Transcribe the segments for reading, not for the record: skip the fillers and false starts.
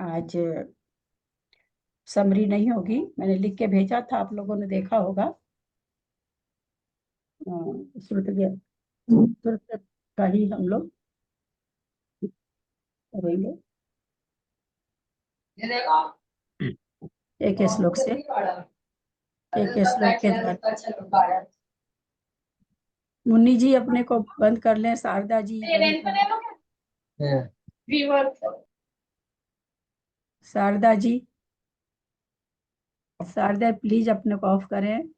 आज समरी नहीं होगी, मैंने लिख के भेजा था, आप लोगों ने देखा होगा। श्रुत का ही हम लोग करेंगे एक श्लोक से, एक श्लोक के द्वारा। मुन्नी जी अपने को बंद कर लें, शारदा जी शारदा जी, शारदा प्लीज अपने को ऑफ करें।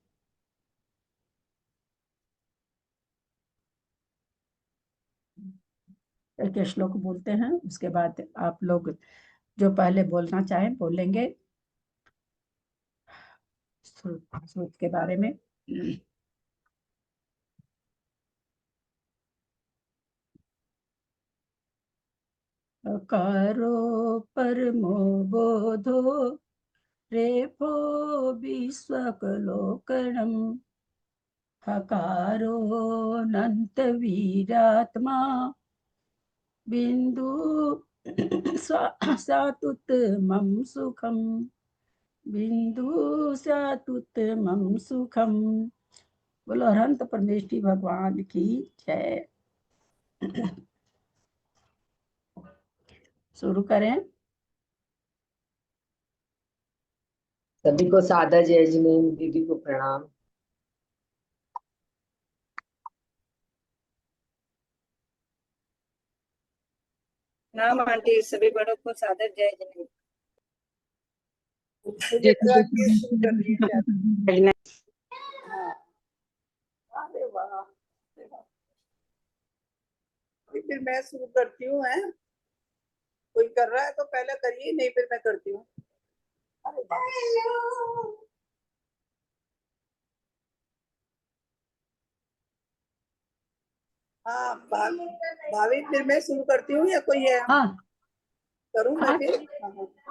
एक श्लोक बोलते हैं, उसके बाद आप लोग जो पहले बोलना चाहें बोलेंगे श्रुत के बारे में। अकारो परमो बोधो रेफो विश्वकलोकणम् हकारो अनंत वीरात्मा बिंदु सातुत्तमं सुखम, बिंदु सातुत्तमं सुखम। बोलो अनंत परमेश्वरी भगवान की जय। शुरू करें। सभी को सादर जय जिनेन्द्र दीदी को प्रणाम। नाम आंटी, सभी बड़ों को सादर जय जिनेन्द्र। अरे वाह, फिर मैं शुरू करती हूँ। है कोई कर रहा है तो पहले करिए, नहीं फिर मैं करती हूँ। हाँ भाभी, फिर मैं शुरू करती हूँ या कोई है? हाँ करूँ मैं फिर?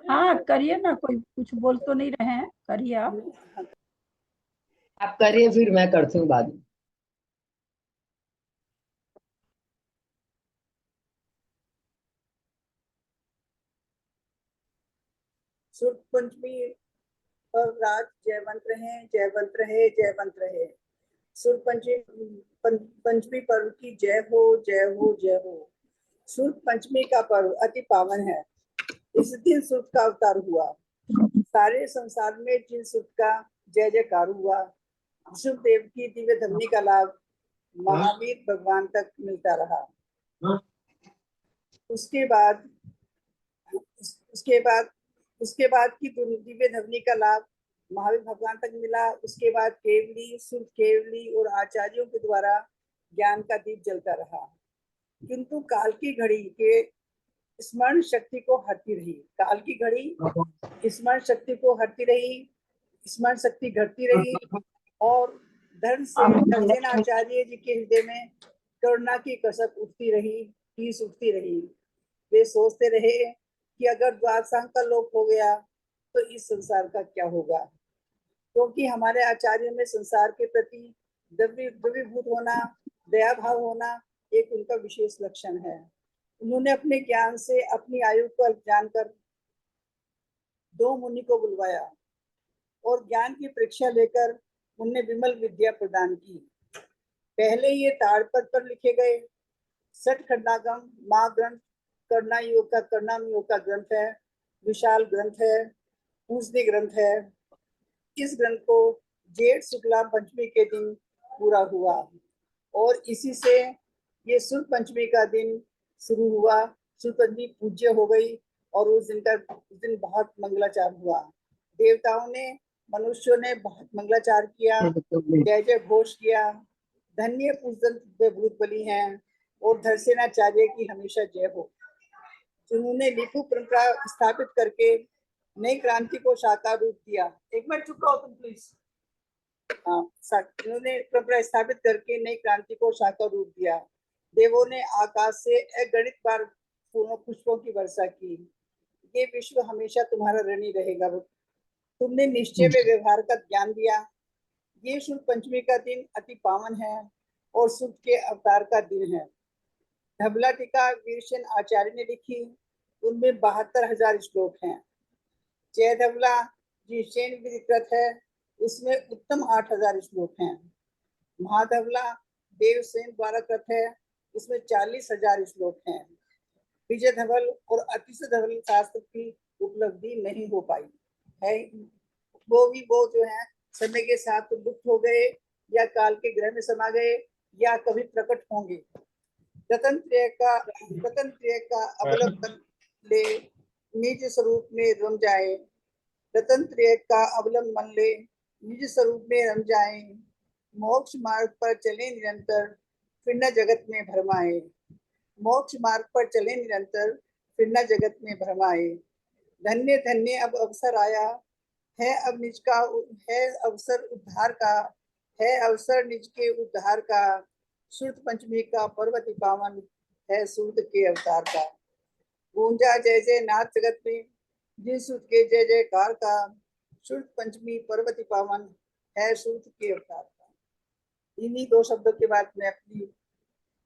हाँ करिए ना, कोई कुछ बोल तो नहीं रहे हैं, करिए आप करिए, फिर मैं करती हूँ बाद में। शुद्ध पंचमी पर राज जयवंत रहे, जयवंत रहे, जयवंत रहे। शुद्ध पंचमी पर्व की जय हो, जय हो, जय हो। शुद्ध पंचमी का पर्व अति पावन है। इस दिन शुद्ध का अवतार हुआ। सारे संसार में जिन शुद्ध का जय जयकार हुआ, विष्णु देव की दिव्य धमनी का लाभ महावीर भगवान तक मिलता रहा। उसके बाद उसके बाद की दिव्य धमनी का लाभ महावीर भगवान तक मिला। उसके बाद केवली, शुद्ध केवली और आचार्यों के द्वारा ज्ञान का दीप जलता रहा, किंतु काल की घड़ी के स्मरण शक्ति को हटती रही। काल की घड़ी स्मरण शक्ति को हटती रही, स्मरण शक्ति घटती रही, और धर्म से आचार्य जी के हृदय में करुणा की कसक उठती रही, टीस उठती रही। वे सोचते रहे कि अगर द्वादशांग का लोप हो गया तो इस संसार का क्या होगा, क्योंकि हमारे आचार्यों में संसार के प्रति द्रव्यभूत होना, दया भाव होना एक उनका विशेष लक्षण है। उन्होंने अपने ज्ञान से अपनी आयु को जानकर दो मुनि को बुलवाया और ज्ञान की परीक्षा लेकर उन्हें विमल विद्या प्रदान की। पहले ये ताड़पत्र पर लिखे गए सठ खंडागम महाग्रंथ करणाम योग का ग्रंथ है, विशाल ग्रंथ है, पूजनीय ग्रंथ है। इस ग्रंथ को जेठ शुक्ला पंचमी के दिन पूरा हुआ और इसी से ये शुद्ध पंचमी का दिन शुरू हुआ। शुद्ध पंचमी पूज्य हो गई और उस दिन बहुत मंगलाचार हुआ। देवताओं ने, मनुष्यों ने बहुत मंगलाचार किया, जय जय घोष किया। धन्य पूजन भूत बलि हैं और धरसेनाचार्य की हमेशा जय हो, जिन्होंने लिपु परंपरा स्थापित करके नई क्रांति को साकार रूप दिया। एक मिनट चुप रहो तुम प्लीज। इन्होंने परंपरा स्थापित करके नई क्रांति को साकार रूप दिया। देवों ने आकाश से अगणित बार फूलों पुष्पों की वर्षा की। ये विश्व हमेशा तुम्हारा ऋणी रहेगा। तुमने निश्चय में व्यवहार का ज्ञान दिया। ये शुद्ध पंचमी का दिन अति पावन है और शुद्ध के अवतार का दिन है। धबला टीका वीरसेन आचार्य ने लिखी। उनमें 72,000 श्लोक हैं। जयधवला जिसेन विधिकृत है, उसमें उत्तम 8,000 श्लोक हैं। महाधवला देवसेन द्वारा कृत है, उसमें 40,000 श्लोक हैं। विजय धवल और अतिशय धवल शास्त्र की उपलब्धि नहीं हो पाई है। वो जो है समय के साथ लुप्त हो गए या काल के ग्रह में समा गए या कभी प्रकट होंगे। रतनत्रय का अवलंबन ले निज स्वरूप में रम जाए। रतनत्रय का अवलंबन ले निज स्वरूप में रम जाए। मोक्ष मार्ग पर चले निरंतर, फिर न जगत में भरमाए। मोक्ष मार्ग पर चले निरंतर, फिर न जगत में भरमाए। धन्य धन्य अब अवसर आया है, अब निज का है अवसर उद्धार का, है अवसर निज के उद्धार का। सूर्य पंचमी का पर्वति पावन है, सूर्य के अवतार का। गूंजा जय जय नाथ जगत में, जिन सूर्य के जय जयकार का। सूर्य पंचमी पर्वति पावन है, सूर्य के अवतार का। इन्हीं 2 शब्दों के बाद मैं अपनी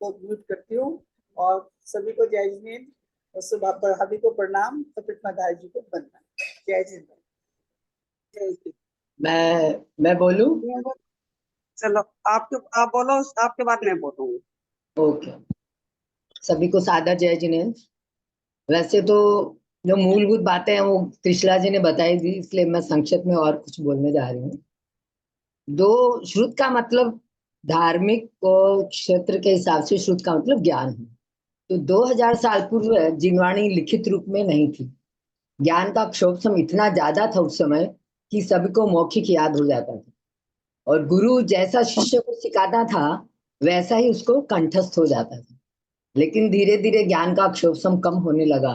को म्यूट करती हूँ और सभी को जय जिनेन्द्र और सुबह भाभी को प्रणाम और पृथ्वीधारी जी को वंदना। जय जिनेन्द्र। मैं बोलूं? चलो आप बोलो, आपके बाद मैं बोलूंगी। ओके। सभी को सादर जय जिनेन्द्र। वैसे तो जो मूलभूत बातें हैं वो त्रिशला जी ने बताई दी, इसलिए मैं संक्षिप्त में और कुछ बोलने जा रही हूँ। 2 श्रुत का मतलब धार्मिक क्षेत्र के हिसाब से श्रुत का मतलब ज्ञान है। तो 2000 साल पूर्व जिनवाणी लिखित रूप में नहीं थी। ज्ञान का क्षोभसम इतना ज्यादा था उस समय कि सभी को मौखिक याद हो जाता था, और गुरु जैसा शिष्य को सिखाता था वैसा ही उसको कंठस्थ हो जाता था। लेकिन धीरे धीरे ज्ञान का क्षोभसम कम होने लगा।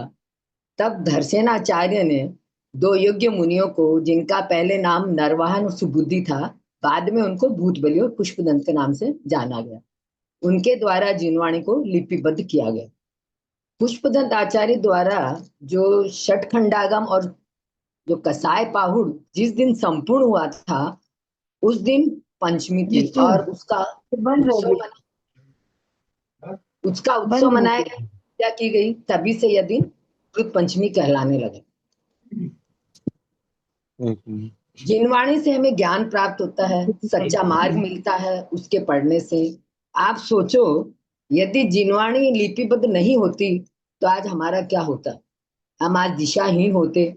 तब धर्सेनाचार्य ने 2 योग्य मुनियों को, जिनका पहले नाम नरवाहन और सुबुद्धि था, बाद में उनको भूतबली और पुष्पदंत के नाम से जाना गया, उनके द्वारा जिनवाणी को लिपिबद्ध किया गया। पुष्पदंत आचार्य द्वारा जो षटखंडागम और जो कसाय पाहुड़ जिस दिन संपूर्ण हुआ था, उस दिन पंचमी थी और उसका उत्सव मनाया गया, क्या की गई, तभी से यह दिन कृत पंचमी कहलाने लगे। जिनवाणी से हमें ज्ञान प्राप्त होता है, सच्चा मार्ग मिलता है उसके पढ़ने से। आप सोचो, यदि जिनवाणी लिपिबद्ध नहीं होती तो आज हमारा क्या होता? हम आज दिशाहीन होते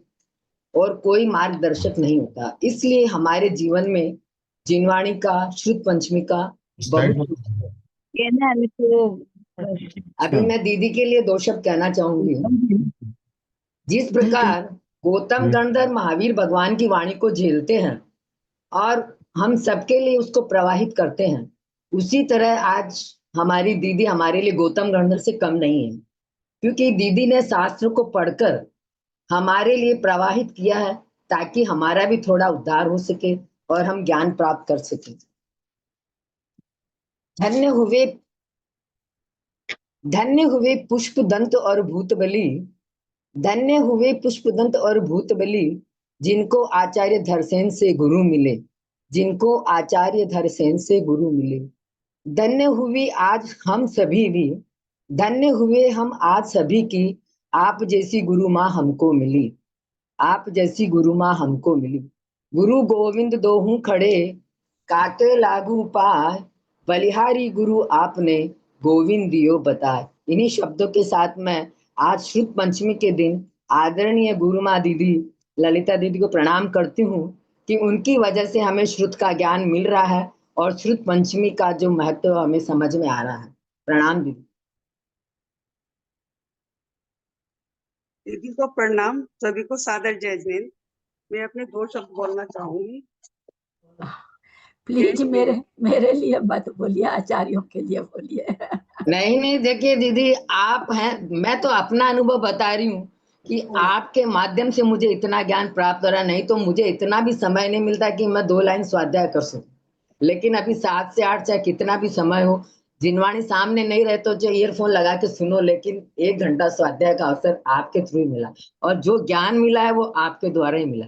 और कोई मार्गदर्शक नहीं होता। इसलिए हमारे जीवन में जिनवाणी का, श्रुत पंचमी का बहुत। अभी मैं दीदी के लिए 2 शब्द कहना चाहूंगी। जिस प्रकार गौतम गणधर महावीर भगवान की वाणी को झेलते हैं और हम सबके लिए उसको प्रवाहित करते हैं, उसी तरह आज हमारी दीदी हमारे लिए गौतम गणधर से कम नहीं है, क्योंकि दीदी ने शास्त्र को पढ़कर हमारे लिए प्रवाहित किया है ताकि हमारा भी थोड़ा उद्धार हो सके और हम ज्ञान प्राप्त कर सके। धन्य हुए पुष्पदंत और भूतबली, धन्य हुए पुष्पदंत और भूतबली, जिनको आचार्य धरसेन से गुरु मिले, जिनको आचार्य धरसेन से गुरु मिले। धन्य हुई आज हम सभी भी, धन्य हुए हम आज सभी की, आप जैसी गुरु माँ हमको मिली, आप जैसी गुरु माँ हमको मिली। गुरु गोविंद दोहूं खड़े, काटे लागू पाय, बलिहारी गुरु आपने, गोविंद दियो बताए। इन्हीं शब्दों के साथ मैं आज श्रुत पंचमी के दिन आदरणीय गुरु माँ दीदी ललिता दीदी को प्रणाम करती हूँ कि उनकी वजह से हमें श्रुत का ज्ञान मिल रहा है और श्रुत पंचमी का जो महत्व हमें समझ में आ रहा है। प्रणाम दीदी। दीदी को प्रणाम, सभी को सादर जय जिनेन्द्र। मैं अपने 2 शब्द बोलना चाहूंगी। प्लीज मेरे लिए मत बोलिए, आचार्यों के लिए बोलिए। नहीं देखिए दीदी, आप हैं, मैं तो अपना अनुभव बता रही हूँ कि आपके माध्यम से मुझे इतना ज्ञान प्राप्त हो रहा, नहीं तो मुझे इतना भी समय नहीं मिलता कि मैं 2 लाइन स्वाध्याय कर सकूं। लेकिन अभी 7 से 8 चाहे कितना भी समय हो, जिनवाणी सामने नहीं रहे तो जो ईयरफोन लगा के सुनो, लेकिन 1 घंटा स्वाध्याय का अवसर आपके थ्रू ही मिला, और जो ज्ञान मिला है वो आपके द्वारा ही मिला।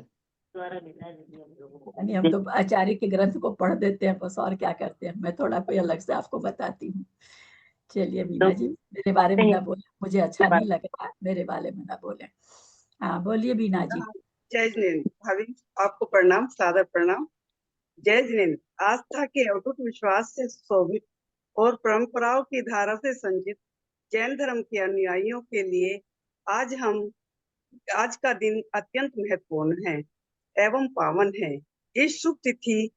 हम तो आचार्य के ग्रंथ को पढ़ देते हैं बस, और क्या करते हैं। मैं थोड़ा कोई अलग से आपको बताती हूँ। चलिए बीना जी, मेरे बारे में ना बोले, मुझे अच्छा नहीं लग रहा, मेरे बारे में ना बोले। हाँ, बोलिए बीना जी। जय जिनेन्द्र भाभी, आपको प्रणाम, सादर प्रणाम। जय जिनेन्द्र। आस्था के अटूट विश्वास से शोभित और परंपराओं की धारा से संचित जैन धर्म के अनुयायियों के लिए आज का दिन अत्यंत महत्वपूर्ण है एवं पावन है। इस शुभ तिथि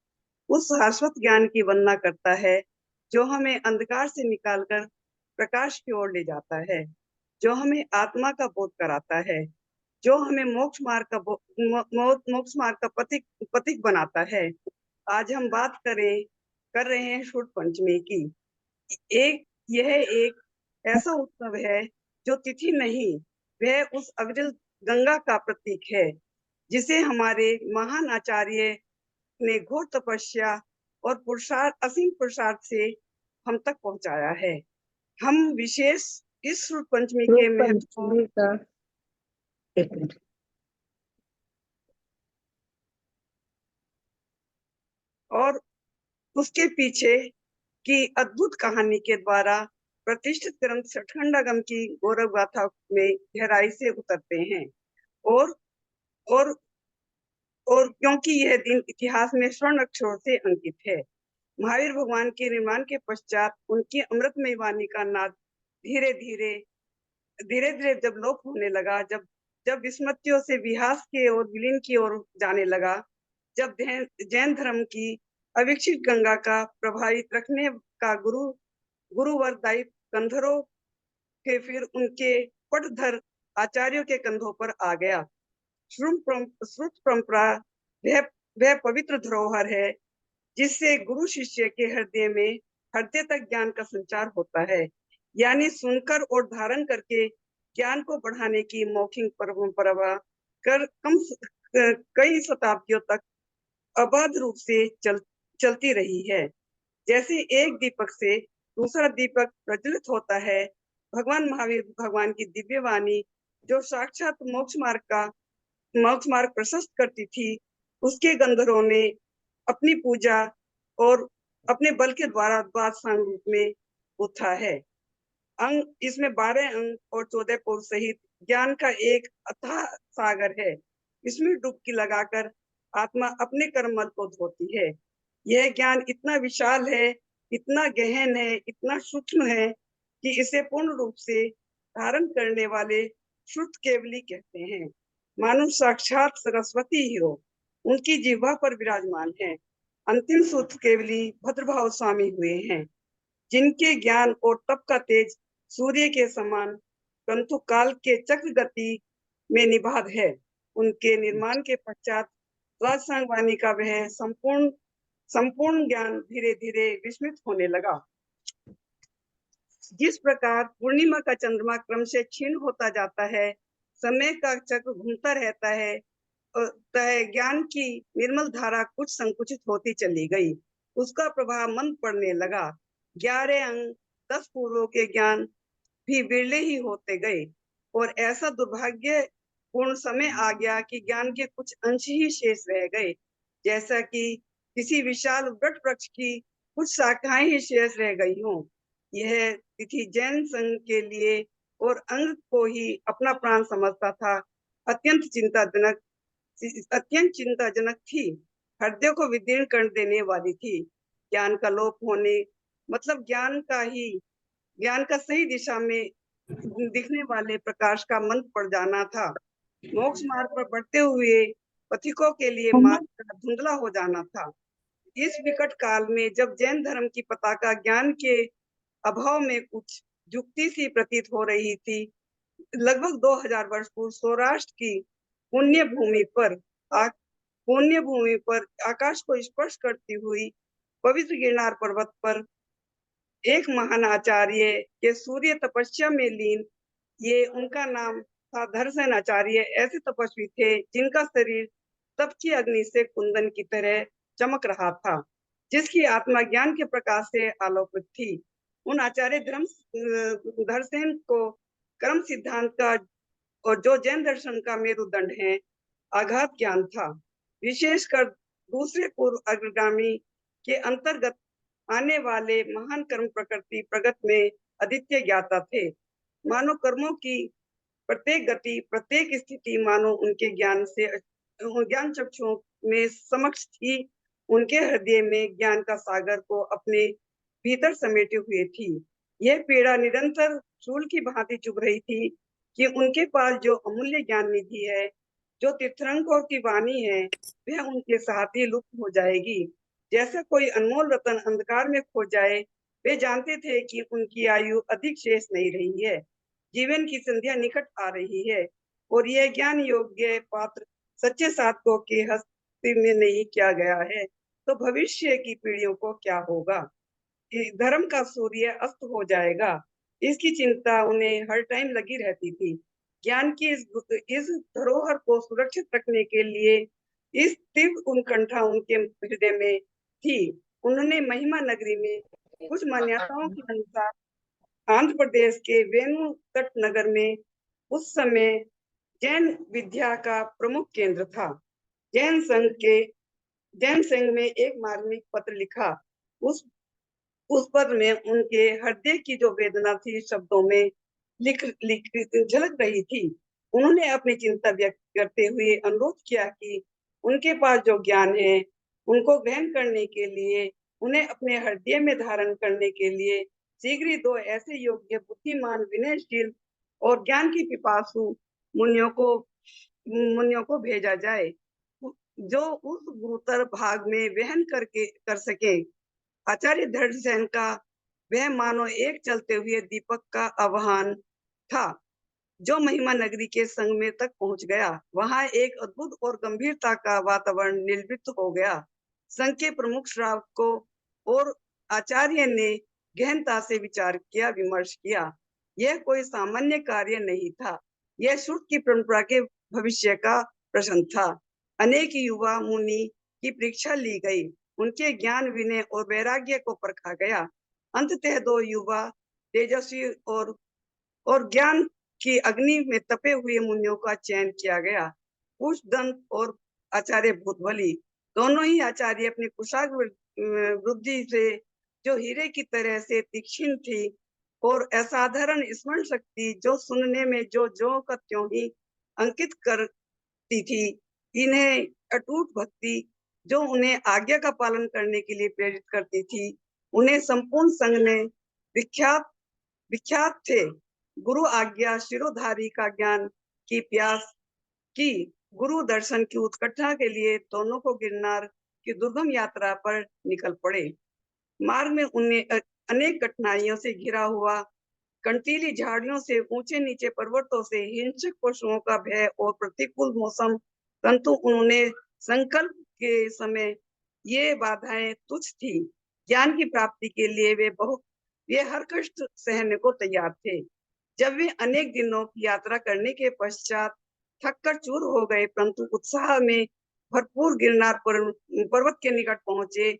उस शाश्वत ज्ञान की वंदना करता है जो हमें अंधकार से निकालकर प्रकाश की ओर ले जाता है, जो हमें आत्मा का बोध कराता है, जो हमें मोक्ष मार्ग का पथिक बनाता है। आज हम बात कर रहे हैं शुद्ध पंचमी की। यह एक ऐसा उत्सव है जो तिथि नहीं, वह उस अविरल गंगा का प्रतीक है जिसे हमारे महान आचार्य ने घोर तपस्या और असीम पुरुषार्थ से हम तक पहुंचाया है। हम विशेष इस शुद्ध पंचमी के महत्व का एक मिनट। और उसके पीछे की अद्भुत कहानी के द्वारा प्रतिष्ठित ग्रंथ सठखंडागम की गौरव गाथा में गहराई से उतरते हैं और और और क्योंकि यह दिन इतिहास में स्वर्ण अक्षरों से अंकित है। महावीर भगवान के निर्माण के पश्चात उनकी अमृतमय वाणी का नाद धीरे धीरे जब लोप होने लगा, जब जब विस्मृतियों से विहास के और विलीन की ओर जाने लगा, जब जैन धर्म की अविकसित गंगा का प्रभावित रखने का गुरुवर दायित्व कंधरों के फिर उनके पटधर आचार्यों के कंधों पर आ गया। श्रुत परंपरा वह पवित्र धरोहर है जिससे गुरु शिष्य के हृदय तक ज्ञान का संचार होता है, यानी सुनकर और धारण करके ज्ञान को बढ़ाने की मौखिक परंपरा कई शताब्दियों तक अबाध रूप से चलती रही है। जैसे एक दीपक से दूसरा दीपक प्रज्वलित होता है, भगवान महावीर भगवान की दिव्य वाणी जो साक्षात मोक्ष मार्ग प्रशस्त करती थी, उसके गंधर्वों ने अपनी पूजा और अपने बल के द्वारा द्वादशांग रूप में उत्था है। इसमें 12 अंग और 14 पुर सहित ज्ञान का एक अथाह सागर है। इसमें डुबकी लगाकर आत्मा अपने कर्मल को धोती है। यह ज्ञान इतना विशाल है, इतना गहन है, इतना सूक्ष्म है कि इसे पूर्ण रूप से धारण करने वाले शुद्ध केवली कहते हैं। मानो साक्षात सरस्वती ही हो, उनकी जिह्वा पर विराजमान है। अंतिम शुद्ध केवली भद्रभाव स्वामी हुए हैं, जिनके ज्ञान और तप का तेज सूर्य के समान परंतु काल के चक्र गति में निबाध है। उनके निर्माण के पश्चात राजसंग वाणी का वह संपूर्ण ज्ञान धीरे धीरे विस्मृत होने लगा। जिस प्रकार पूर्णिमा का चंद्रमा क्रम से क्षीण होता जाता है, समय का चक्र घूमता रहता है, ज्ञान की निर्मल धारा कुछ संकुचित होती चली गई, उसका प्रभाव मंद पड़ने लगा। 11 अंग 10 पूर्वों के ज्ञान भी विरले ही होते गए और ऐसा दुर्भाग्यपूर्ण समय आ गया कि ज्ञान के कुछ अंश ही शेष रह गए, जैसा कि किसी विशाल वट वृक्ष की कुछ शाखाएं ही शेष रह गई हों। यह तिथि जैन संघ के लिए और अंग को ही अपना प्राण समझता था अत्यंत चिंताजनक थी, हृदय को विदीर्ण कर देने वाली थी। ज्ञान का लोप होने मतलब ज्ञान का सही दिशा में दिखने वाले प्रकाश का मंद पड़ जाना था। मोक्ष मार्ग पर बढ़ते हुए पथिकों के लिए मार्ग धुंधला हो जाना था। इस विकट काल में जब जैन धर्म की पताका ज्ञान के अभाव में कुछ जुक्ति सी प्रतीत हो रही थी, लगभग 2000 वर्ष पूर्व सौराष्ट्र की पुण्य भूमि पर आकाश को स्पर्श करती हुई पवित्र गिरनार पर्वत पर एक महान आचार्य के सूर्य तपस्या में लीन, ये उनका नाम था धरसेन आचार्य, ऐसे तपस्वी थे जिनका शरीर तप की अग्नि से कुंदन की तरह चमक रहा था, जिसकी आत्मा ज्ञान के प्रकाश से आलोकित थी। उन आचार्य धरसेन को कर्म सिद्धांत का और जो जैन दर्शन का मेरुदंड है आघात ज्ञान था। विशेषकर दूसरे पूर्व अग्रगामी के अंतर्गत आने वाले महान कर्म प्रकृति प्रगत में अद्वितीय ज्ञाता थे। मानव कर्मों की प्रत्येक गति, प्रत्येक स्थिति मानो उनके ज्ञान चक्षुओं में समक्ष थी। उनके हृदय में ज्ञान का सागर को अपने भीतर समेटे हुए थी। यह पीड़ा निरंतर शूल की भांति चुभ रही थी कि उनके पास जो अमूल्य ज्ञान निधि है, जो तीर्थंकरों की वाणी है, वह उनके साथ ही लुप्त हो जाएगी। जैसे कोई अनमोल रत्न अंधकार में खो जाए। वे जानते थे कि उनकी आयु अधिक शेष नहीं रही है, जीवन की संध्या निकट आ रही है और यह ज्ञान योग्य पात्र सच्चे साधकों के हस्ते में नहीं किया गया है तो भविष्य की पीढ़ियों को क्या होगा। धर्म का सूर्य अस्त हो जाएगा, इसकी चिंता उन्हें हर टाइम लगी रहती थी। ज्ञान की इस धरोहर को सुरक्षित रखने के लिए इस तीव्र उत्कंठा उनके हृदय में थी। उन्होंने महिमा नगरी में कुछ मान्यताओं के अनुसार आंध्र प्रदेश के वेणु तट नगर में उस समय जैन विद्या का प्रमुख केंद्र था। जैन संघ में एक मार्मिक पत्र लिखा। उस पत्र में उनके हृदय की जो वेदना थी शब्दों में लिख झलक रही थी। उन्होंने अपनी चिंता व्यक्त करते हुए अनुरोध किया कि उनके पास जो ज्ञान है उनको ग्रहण करने के लिए, उन्हें अपने हृदय में धारण करने के लिए शीघ्र ही 2 ऐसे योग्य, बुद्धिमान, विनयशील और ज्ञान की पिपासु मुनियों को भेजा जाए, जो उस गुरुतर भाग में वहन कर सके। आचार्य धड़सेन का वह मानो एक चलते हुए दीपक का आह्वान था, जो महिमा नगरी के संग में तक पहुंच गया। वहां एक अद्भुत और गंभीरता का वातावरण निर्मित हो गया। संघ के प्रमुख श्रावकों और आचार्य ने गहनता से विमर्श किया। यह कोई सामान्य कार्य नहीं था, यह श्रुत की परंपरा के भविष्य का प्रश्न था। अनेक युवा मुनि की परीक्षा ली गई, उनके ज्ञान, विनय और वैराग्य को परखा गया। अंततः 2 युवा, तेजस्वी और ज्ञान की अग्नि में तपे हुए मुनियों का चयन किया गया। कुशदंत और आचार्य भूतबली, दोनों ही आचार्य अपनी कुशाग्र बुद्धि से, जो हीरे की तरह से तीक्ष्ण थी, और असाधारण स्मरण शक्ति, जो सुनने में जो का त्यों ही अंकित करती थी। इन्हें अटूट भक्ति, जो उन्हें आज्ञा का पालन करने के लिए प्रेरित करती थी। उन्हें संपूर्ण संघ ने विख्यात थे। गुरु आज्ञा शिरोधारी का ज्ञान की प्यास की, गुरु दर्शन की उत्कंठा के लिए दोनों को गिरनार की दुर्गम यात्रा पर निकल पड़े। मार्ग में उन्हें अनेक कठिनाइयों से घिरा हुआ, कंटीली झाड़ियों से, ऊंचे नीचे पर्वतों से, हिंसक पशुओं का भय और प्रतिकूल मौसम, परंतु उन्होंने संकल्प के समय ये बाधाएं तुच्छ थी। ज्ञान की प्राप्ति के लिए वे हर कष्ट सहने को तैयार थे। जब वे अनेक दिनों की यात्रा करने के पश्चात थक कर चूर हो गए, परंतु उत्साह में भरपूर गिरनार पर्वत के निकट पहुंचे,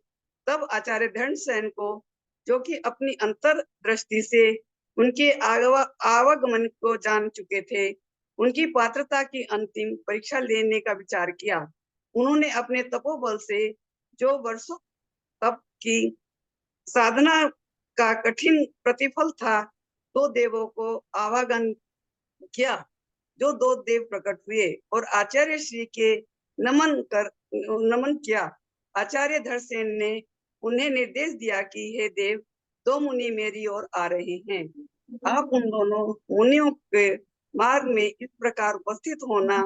तब आचार्य धर्मसेन को, जो कि अपनी अंतर दृष्टि से उनके आवागमन को जान चुके थे, उनकी पात्रता की अंतिम परीक्षा लेने का विचार किया। उन्होंने अपने तपोबल से, जो वर्षों तप की साधना का कठिन प्रतिफल था, 2 देवों को आवागन किया। जो 2 देव प्रकट हुए और आचार्य श्री के नमन किया। आचार्य धरसेन ने उन्हें निर्देश दिया कि हे देव, 2 मुनि मेरी ओर आ रहे हैं। आप उन दोनों मुनियों के मार्ग में इस प्रकार उपस्थित होना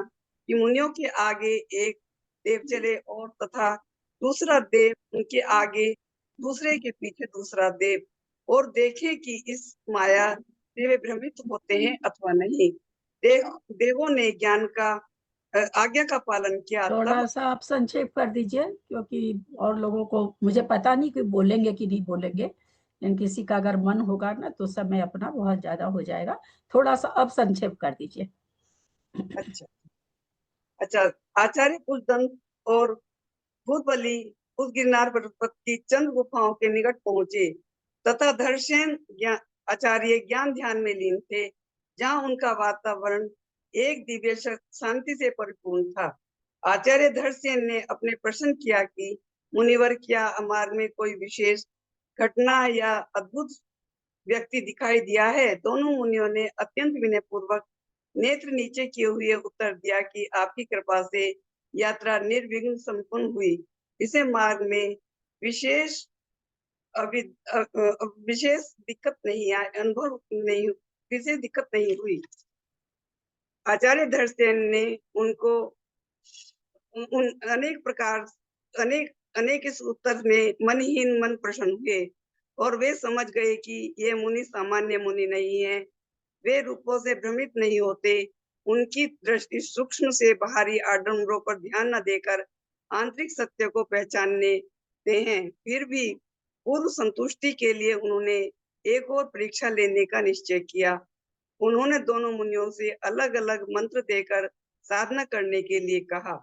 कि मुनियों के आगे एक देव चले और तथा दूसरा देव उनके आगे, दूसरे के पीछे दूसरा देव, और देखे कि इस माया से वे भ्रमित होते हैं अथवा नहीं। देवों ने ज्ञान का आज्ञा का पालन किया। थोड़ा सा आप संक्षेप कर दीजिए, क्योंकि और लोगों को, मुझे पता नहीं कि बोलेंगे कि नहीं बोलेंगे, लेकिन किसी का अगर मन होगा ना तो समय अपना बहुत ज्यादा हो जाएगा। थोड़ा सा अब संक्षेप कर दीजिए। अच्छा। आचार्य कुशदंत और भूतबली उस गिरनार पर्वत की चंद गुफाओं के निकट पहुंचे तथा धरसेन आचार्य ज्ञान ध्यान में लीन थे, जहां उनका वातावरण एक दिव्य शांति से परिपूर्ण था। आचार्य धरसेन ने अपने प्रश्न किया कि मुनिवर, क्या मार्ग में कोई विशेष घटना या अद्भुत व्यक्ति दिखाई दिया है। दोनों मुनियों ने अत्यंत विनयपूर्वक नेत्र नीचे किए हुए उत्तर दिया कि आपकी कृपा से यात्रा निर्विघ्न संपन्न हुई। इसे मार्ग में विशेष विशेष दिक्कत नहीं आई, अनुभव नहीं, विशेष दिक्कत नहीं हुई। आचार्य धर्मसेन ने उनको उन अनेक इस उत्तर में मनहीन मन प्रसन्न हुए और वे समझ गए कि ये मुनि सामान्य मुनि नहीं है। वे रूपों से भ्रमित नहीं होते। उनकी दृष्टि सूक्ष्म से बाहरी आडंबरों पर ध्यान न देकर आंतरिक सत्य को पहचानने ते हैं। फिर भी पूर्व संतुष्टि के लिए उन्होंने एक और परीक्षा लेने का निश्चय किया। उन्होंने दोनों मुनियों से अलग अलग मंत्र देकर साधना करने के लिए कहा।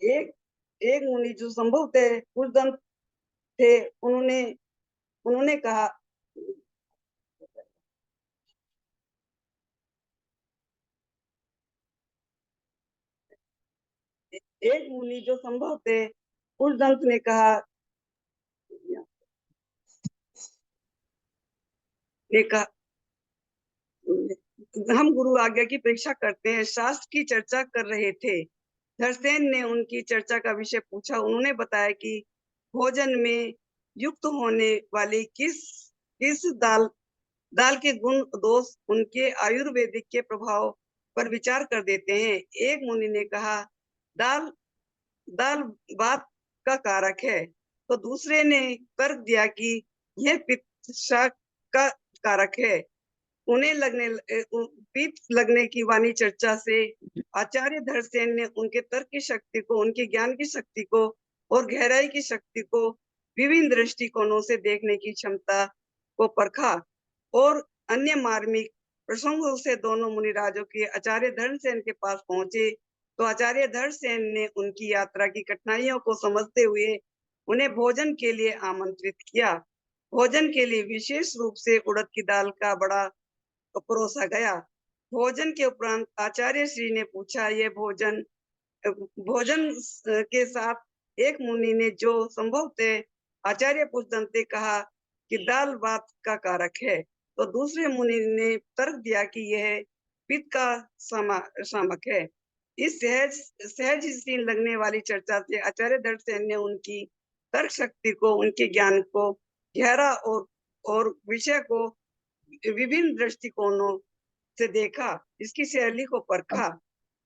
एक मुनि जो संभवतः कुशदंत थे, उन्होंने कहा, एक मुनि जो संभवतः कुशदंत ने कहा, हम गुरु आज्ञा की परीक्षा करते हैं। शास्त्र की चर्चा कर रहे थे। धर्मसेन ने उनकी चर्चा का विषय पूछा। उन्होंने बताया कि भोजन में युक्त होने वाली किस दाल के गुण दोष उनके आयुर्वेदिक के प्रभाव पर विचार कर देते हैं। एक मुनि ने कहा, दाल वात का कारक है, तो दूसरे ने तर्क दिया कि यह पित्त का कारक है। पित्त लगने की वाणी चर्चा से आचार्य धर्मसेन ने उनके तर्क की शक्ति को, उनके ज्ञान की शक्ति को और गहराई की शक्ति को विभिन्न दृष्टिकोणों से देखने की क्षमता को परखा और अन्य मार्मिक प्रसंगों से दोनों मुनिराजों के आचार्य धर्मसेन के पास पहुंचे तो आचार्य धर्मसेन ने उनकी यात्रा की कठिनाइयों को समझते हुए उन्हें भोजन के लिए आमंत्रित किया। भोजन के लिए विशेष रूप से उड़द की दाल का बड़ा परोसा गया। भोजन के उपरांत आचार्य श्री ने पूछा, ये भोजन के साथ एक मुनि ने जो संभवतः आचार्य पुष्पदंत ने कहा कि दाल वात का कारक है, तो दूसरे मुनि ने तर्क दिया कि यह पित्त का शामक है। इस सहज सी लगने वाली चर्चा से आचार्य धर्मसेन ने उनकी तर्क शक्ति को, उनके ज्ञान को गहरा और विषय को विभिन्न दृष्टिकोणों से देखा, इसकी शैली को परखा।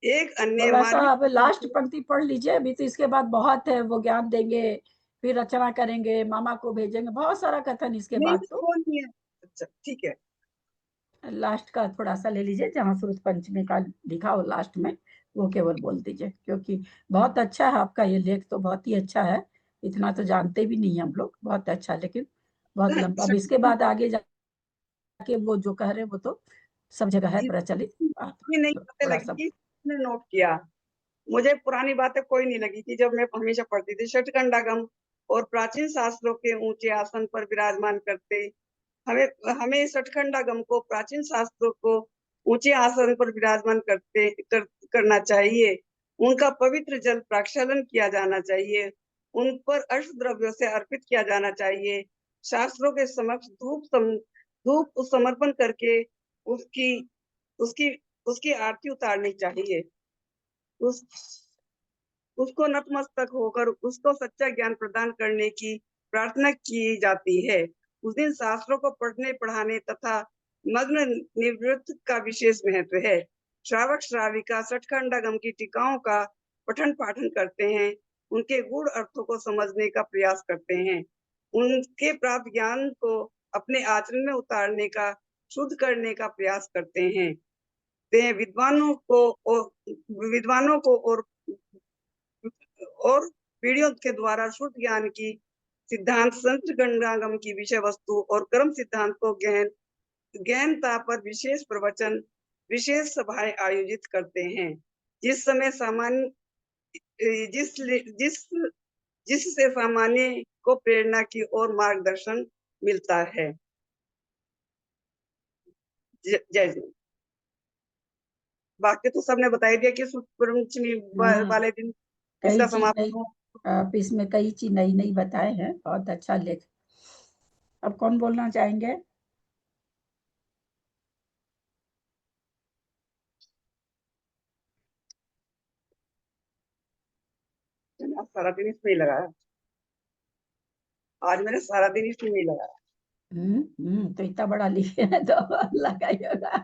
एक अन्य थोड़ा सा अब लास्ट पंक्ति पढ़ लीजिए, अभी तो इसके बाद बहुत है, वो ज्ञान देंगे, फिर रचना करेंगे, मामा को भेजेंगे, बहुत सारा कथन इसके बाद। तो अच्छा ठीक है, लास्ट का थोड़ा सा ले लीजिए, जहाँ श्रुत पंचमी का लिखा हो लास्ट में, वो केवल बोल दीजिए, क्योंकि बहुत अच्छा है आपका ये लेख, तो बहुत ही अच्छा है। इतना तो जानते भी नहीं हम लोग, बहुत अच्छा, लेकिन बहुत लंबा। अब इसके बाद आगे जाके वो जो कह रहे हैं वो तो सब जगह है प्रचलित। नहीं पता थोड़ा लगी सा कि नोट किया। मुझे पुरानी बातें कोई नहीं लगी थी जब मैं हमेशा पढ़ती थी। षटखंडागम और प्राचीन शास्त्रों के ऊंचे आसन पर विराजमान करते, हमें षटखंडागम को, प्राचीन शास्त्रों को ऊंचे आसन पर विराजमान करना चाहिए। उनका पवित्र जल प्रक्षालन किया जाना चाहिए। उन पर अष्ट द्रव्यों से अर्पित किया जाना चाहिए। शास्त्रों के समक्ष धूप समर्पण करके उसकी उसकी उसकी आरती उतारनी चाहिए। उसको नतमस्तक होकर उसको सच्चा ज्ञान प्रदान करने की प्रार्थना की जाती है। उस दिन शास्त्रों को पढ़ने, पढ़ाने तथा मग्न निवृत्त का विशेष महत्व है। श्रावक श्राविका षटखंडागम की टीकाओं का पठन पाठन करते हैं, उनके गूढ़ अर्थों को समझने का प्रयास करते हैं, उनके प्राप्त ज्ञान को अपने आचरण में उतारने का, शुद्ध करने का प्रयास करते हैं। विद्वानों को और पीढ़ियों के द्वारा शुद्ध ज्ञान की सिद्धांत, षटखंडागम की विषय वस्तु और कर्म सिद्धांत को गहनता पर विशेष प्रवचन, विशेष सभाएं आयोजित करते हैं, जिससे सामान्य को प्रेरणा की और मार्गदर्शन मिलता है। जय जी। बाकी तो सबने बताई दिया कि पंचमी वाले दिन इसका समापन हो। आप इसमें कई चीज नई नई बताए हैं, बहुत अच्छा लेख अब कौन बोलना चाहेंगे? आज सारा दिन इसमें ही लगा है। आज मैंने सारा दिन इसमें ही लगा। तो इतना बड़ा लिखे है तो लगा ही होगा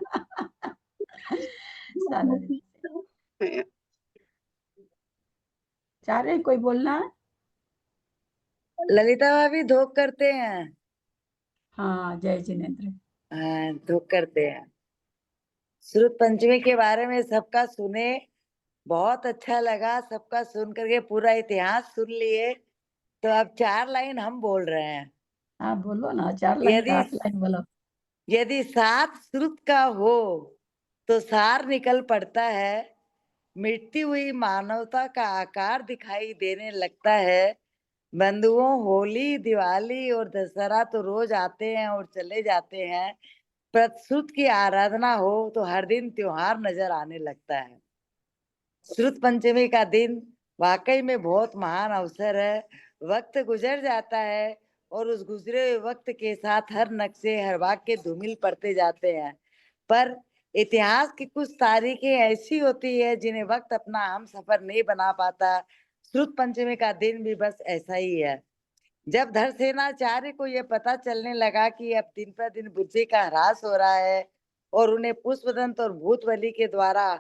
सारा दिन। चाह रहे हैं कोई बोलना? ललिता भाभी धोख करते हैं। हाँ, जय जिनेंद्र। हाँ, धोख करते हैं। श्रुत पंचमी के बारे में सबका सुने, बहुत अच्छा लगा। सबका सुन करके पूरा इतिहास सुन लिए, तो अब 4 लाइन हम बोल रहे हैं। हाँ बोलो ना, 4 लाइन यदि 8 लाइन बोलो। यदि 7 श्रुत का हो तो सार निकल पड़ता है। मिटती हुई मानवता का आकार दिखाई देने लगता है। बंधुओं, होली, दिवाली और दशहरा तो रोज आते हैं और चले जाते हैं, पर श्रुत की आराधना हो तो हर दिन त्योहार नजर आने लगता है। श्रुत पंचमी का दिन वाकई में बहुत महान अवसर है। वक्त गुजर जाता है और उस गुजरे हुए वक्त के साथ हर नक्शे, हर वाक्य धूमिल पड़ते जाते हैं, पर इतिहास की कुछ तारीखें ऐसी होती है जिन्हें वक्त अपना हम सफर नहीं बना पाता। श्रुत पंचमी का दिन भी बस ऐसा ही है। जब धरसेनाचार्य को यह पता चलने लगा कि अब दिन पर दिन बुद्धि का ह्रास हो रहा है और उन्हें पुष्पदंत और भूतबली के द्वारा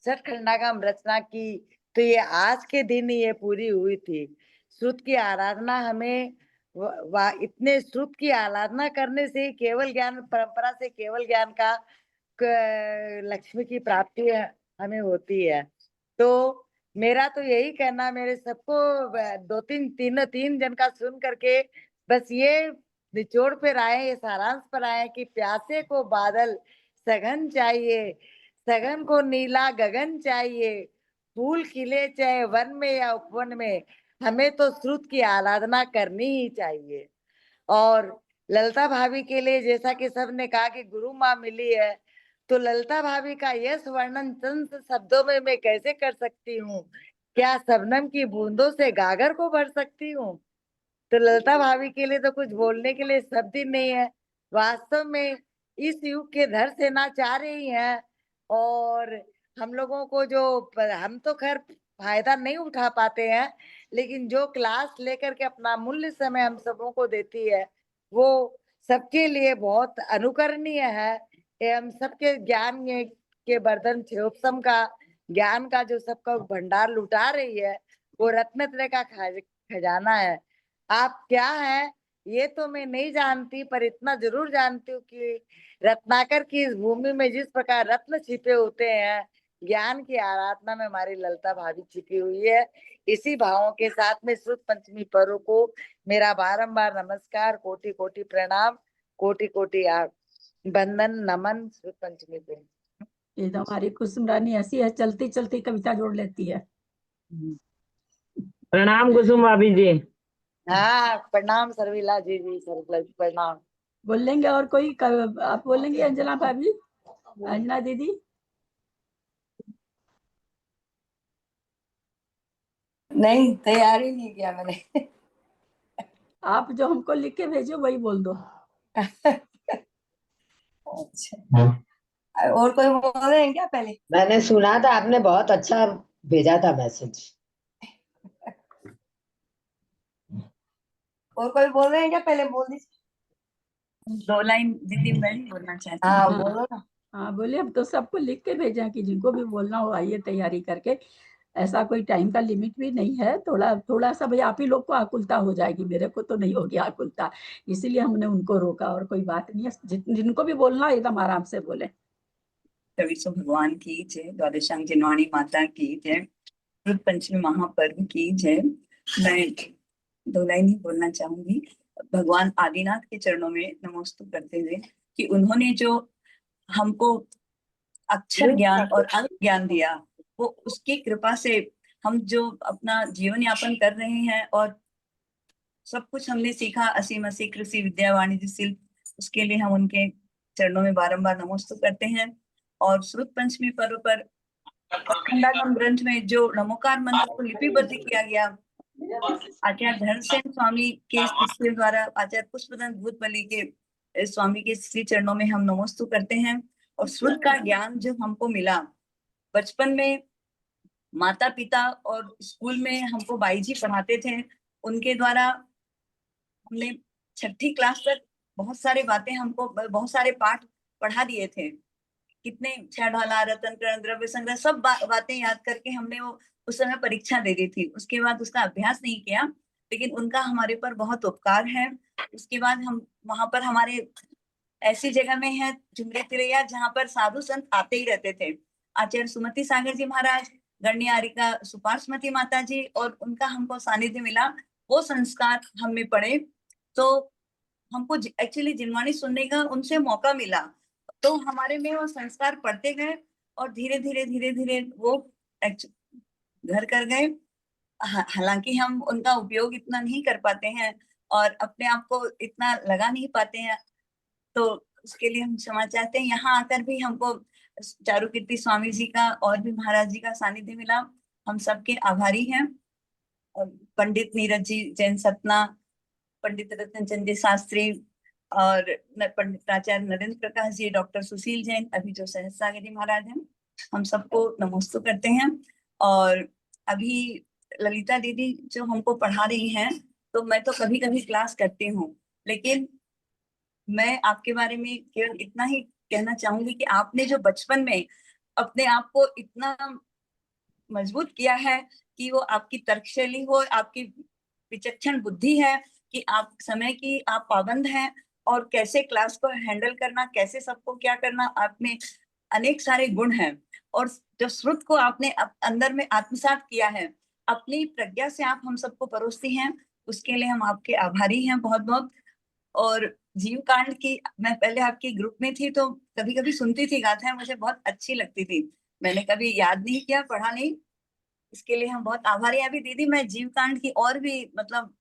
छठखंडागम रचना की, तो ये आज के दिन ही ये पूरी हुई थी। श्रुत की आराधना हमें इतने श्रुत की आराधना करने से केवल ज्ञान परंपरा से केवल ज्ञान का लक्ष्मी की प्राप्ति हमें होती है। तो मेरा तो यही कहना, मेरे सबको 2-3 जन का सुन करके बस ये निचोड़ पे आए, ये सारांश पर आए कि प्यासे को बादल सघन चाहिए, सघन को नीला गगन चाहिए, फूल खिले चाहे वन में या उपवन में, हमें तो श्रुत की आराधना करनी ही चाहिए। और ललिता भाभी के लिए जैसा कि सबने कहा कि गुरु माँ मिली है, तो ललिता भाभी का यश वर्णन चंद शब्दों में मैं कैसे कर सकती हूँ? क्या शबनम की बूंदों से गागर को भर सकती हूँ? तो ललिता भाभी के लिए तो कुछ बोलने के लिए शब्द ही नहीं है। वास्तव में इस युग के धर सेनाचार्य ही हैं, और हम लोगों को जो हम तो खैर फायदा नहीं उठा पाते हैं, लेकिन जो क्लास लेकर के अपना मूल्य समय हम सबों को देती है, वो सबके लिए बहुत अनुकरणीय है। हम सबके ज्ञान के बर्तन क्षयोपम का ज्ञान का जो सबका भंडार लुटा रही है, वो रत्नत्रय का खजाना है। आप क्या है ये तो मैं नहीं जानती, पर इतना जरूर जानती हूँ कि रत्नाकर की इस भूमि में जिस प्रकार रत्न छिपे होते हैं, ज्ञान की आराधना में हमारी ललिता भाभी छिपी हुई है। इसी भावों के साथ में श्रुत पंचमी पर्व को मेरा बारंबार नमस्कार, कोटि कोटि प्रणाम, कोटि कोटि बंदन नमन श्रुत पंचमी पे। ये तो हमारी कुसुम रानी ऐसी है, चलती चलती कविता जोड़ लेती है। प्रणाम कुसुम भाभी जी। हाँ, प्रणाम सर्विला जी, सर्विला जी प्रणाम। बोलेंगे और कोई आप बोलेंगे अंजना भाभी, अंजना दीदी? नहीं, तैयारी नहीं किया मैंने। आप जो हमको लिख के भेजो वही बोल दो। अच्छा, और कोई बोल रहे हैं क्या? पहले मैंने सुना था, आपने बहुत अच्छा भेजा था मैसेज। और कोई बोल रहे हैं क्या? पहले बोल दीजिए। 2 लाइन दीदी मैं बोलना चाहती हूँ। हाँ, हाँ। बोलो ना। हाँ बोलिए, हम तो सबको लिख के भेजा कि जिनको भी बोलना हो आइए तैयारी करके। ऐसा कोई टाइम का लिमिट भी नहीं है। थोड़ा थोड़ा सा भाई आप ही लोग को आकुलता हो जाएगी, मेरे को तो नहीं होगी आकुलता, इसीलिए हमने उनको रोका, और कोई बात नहीं है। जिनको भी बोलना एकदम आराम से बोले। कविसो भगवान की जय, द्वादशांग जिनवाणी माता की जय, श्रुत पंचमी महापर्व की जय। मैं 2 लाइन ही बोलना चाहूंगी। भगवान आदिनाथ के चरणों में नमोस्तु करते हुए कि उन्होंने जो हमको अक्षर ज्ञान और अंक ज्ञान दिया, वो उसकी कृपा से हम जो अपना जीवन यापन कर रहे हैं और सब कुछ हमने सीखा, असीम असी कृषि विद्या वाणिज्य शिल्प, उसके लिए हम उनके चरणों में बारंबार नमोस्तु करते हैं। और श्रुत पंचमी पर्व पर खंडागम ग्रंथ में जो नमोकार मंत्र को लिपिबद्ध किया गया, आचार्य धर्मसेन स्वामी के शिष्य द्वारा आचार्य पुष्पदंत भूतबली के स्वामी के श्री चरणों में हम नमोस्तु करते हैं। और श्रुत का ज्ञान जो हमको मिला बचपन में, माता पिता और स्कूल में हमको बाई जी पढ़ाते थे, उनके द्वारा हमने 6ठी क्लास तक बहुत सारे बातें हमको, बहुत सारे पाठ पढ़ा दिए थे। कितने 6 ढाला, रतन करण, द्रव्य संग्रह, सब बातें याद करके हमने वो उस समय परीक्षा दे दी थी। उसके बाद उसका अभ्यास नहीं किया, लेकिन उनका हमारे पर बहुत उपकार है। उसके बाद हम वहां पर, हमारे ऐसी जगह में है झुमरे तिरैया जहाँ पर साधु संत आते ही रहते थे। आचार्य सुमति सागर जी महाराज, गण्यारिका सुपार्श्वती माता जी, और उनका हमको सानिध्य मिला, वो संस्कार हम में पड़े। तो हमको एक्चुअली जिनवाणी सुनने का उनसे मौका मिला, तो हमारे में वो संस्कार पढ़ते गए और धीरे धीरे धीरे धीरे वो घर कर गए। हालांकि हम उनका उपयोग इतना नहीं कर पाते हैं और अपने आप को इतना लगा नहीं पाते हैं, तो उसके लिए हम क्षमा चाहते हैं। यहाँ आकर भी हमको चारुकीर्ति स्वामी जी का और भी महाराज जी का सानिध्य मिला, हम सबके आभारी हैं। और पंडित नीरज जी जैन सतना, पंडित रतन चंद जी शास्त्री और पंडित प्राचार्य नरेंद्र प्रकाश जी, डॉक्टर सुशील जैन, अभी जो सहज सागर जी महाराज हैं, हम सबको नमोस्तु करते हैं। और अभी ललिता दीदी जो हमको पढ़ा रही हैं, तो मैं तो कभी कभी क्लास करती हूँ, लेकिन मैं आपके बारे में केवल इतना ही कहना चाहूंगी कि आपने जो बचपन में अपने आप को इतना मजबूत किया है कि वो आपकी तर्कशैली हो, आपकी विचक्षण बुद्धि है कि आप समय की आप पाबंद हैं, और कैसे क्लास को हैंडल करना, कैसे सबको क्या करना, आप में अनेक सारे गुण हैं। और जो श्रुत को आपने अंदर में आत्मसात किया है, अपनी प्रज्ञा से आप हम सबको परोसती हैं, उसके लिए हम आपके आभारी हैं बहुत बहुत। और जीव कांड की, मैं पहले आपके ग्रुप में थी तो कभी कभी सुनती थी गाथाएं, मुझे बहुत अच्छी लगती थी। मैंने कभी याद नहीं किया, पढ़ा नहीं, इसके लिए हम बहुत आभारी हैं। अभी दीदी मैं जीव कांड की और भी मतलब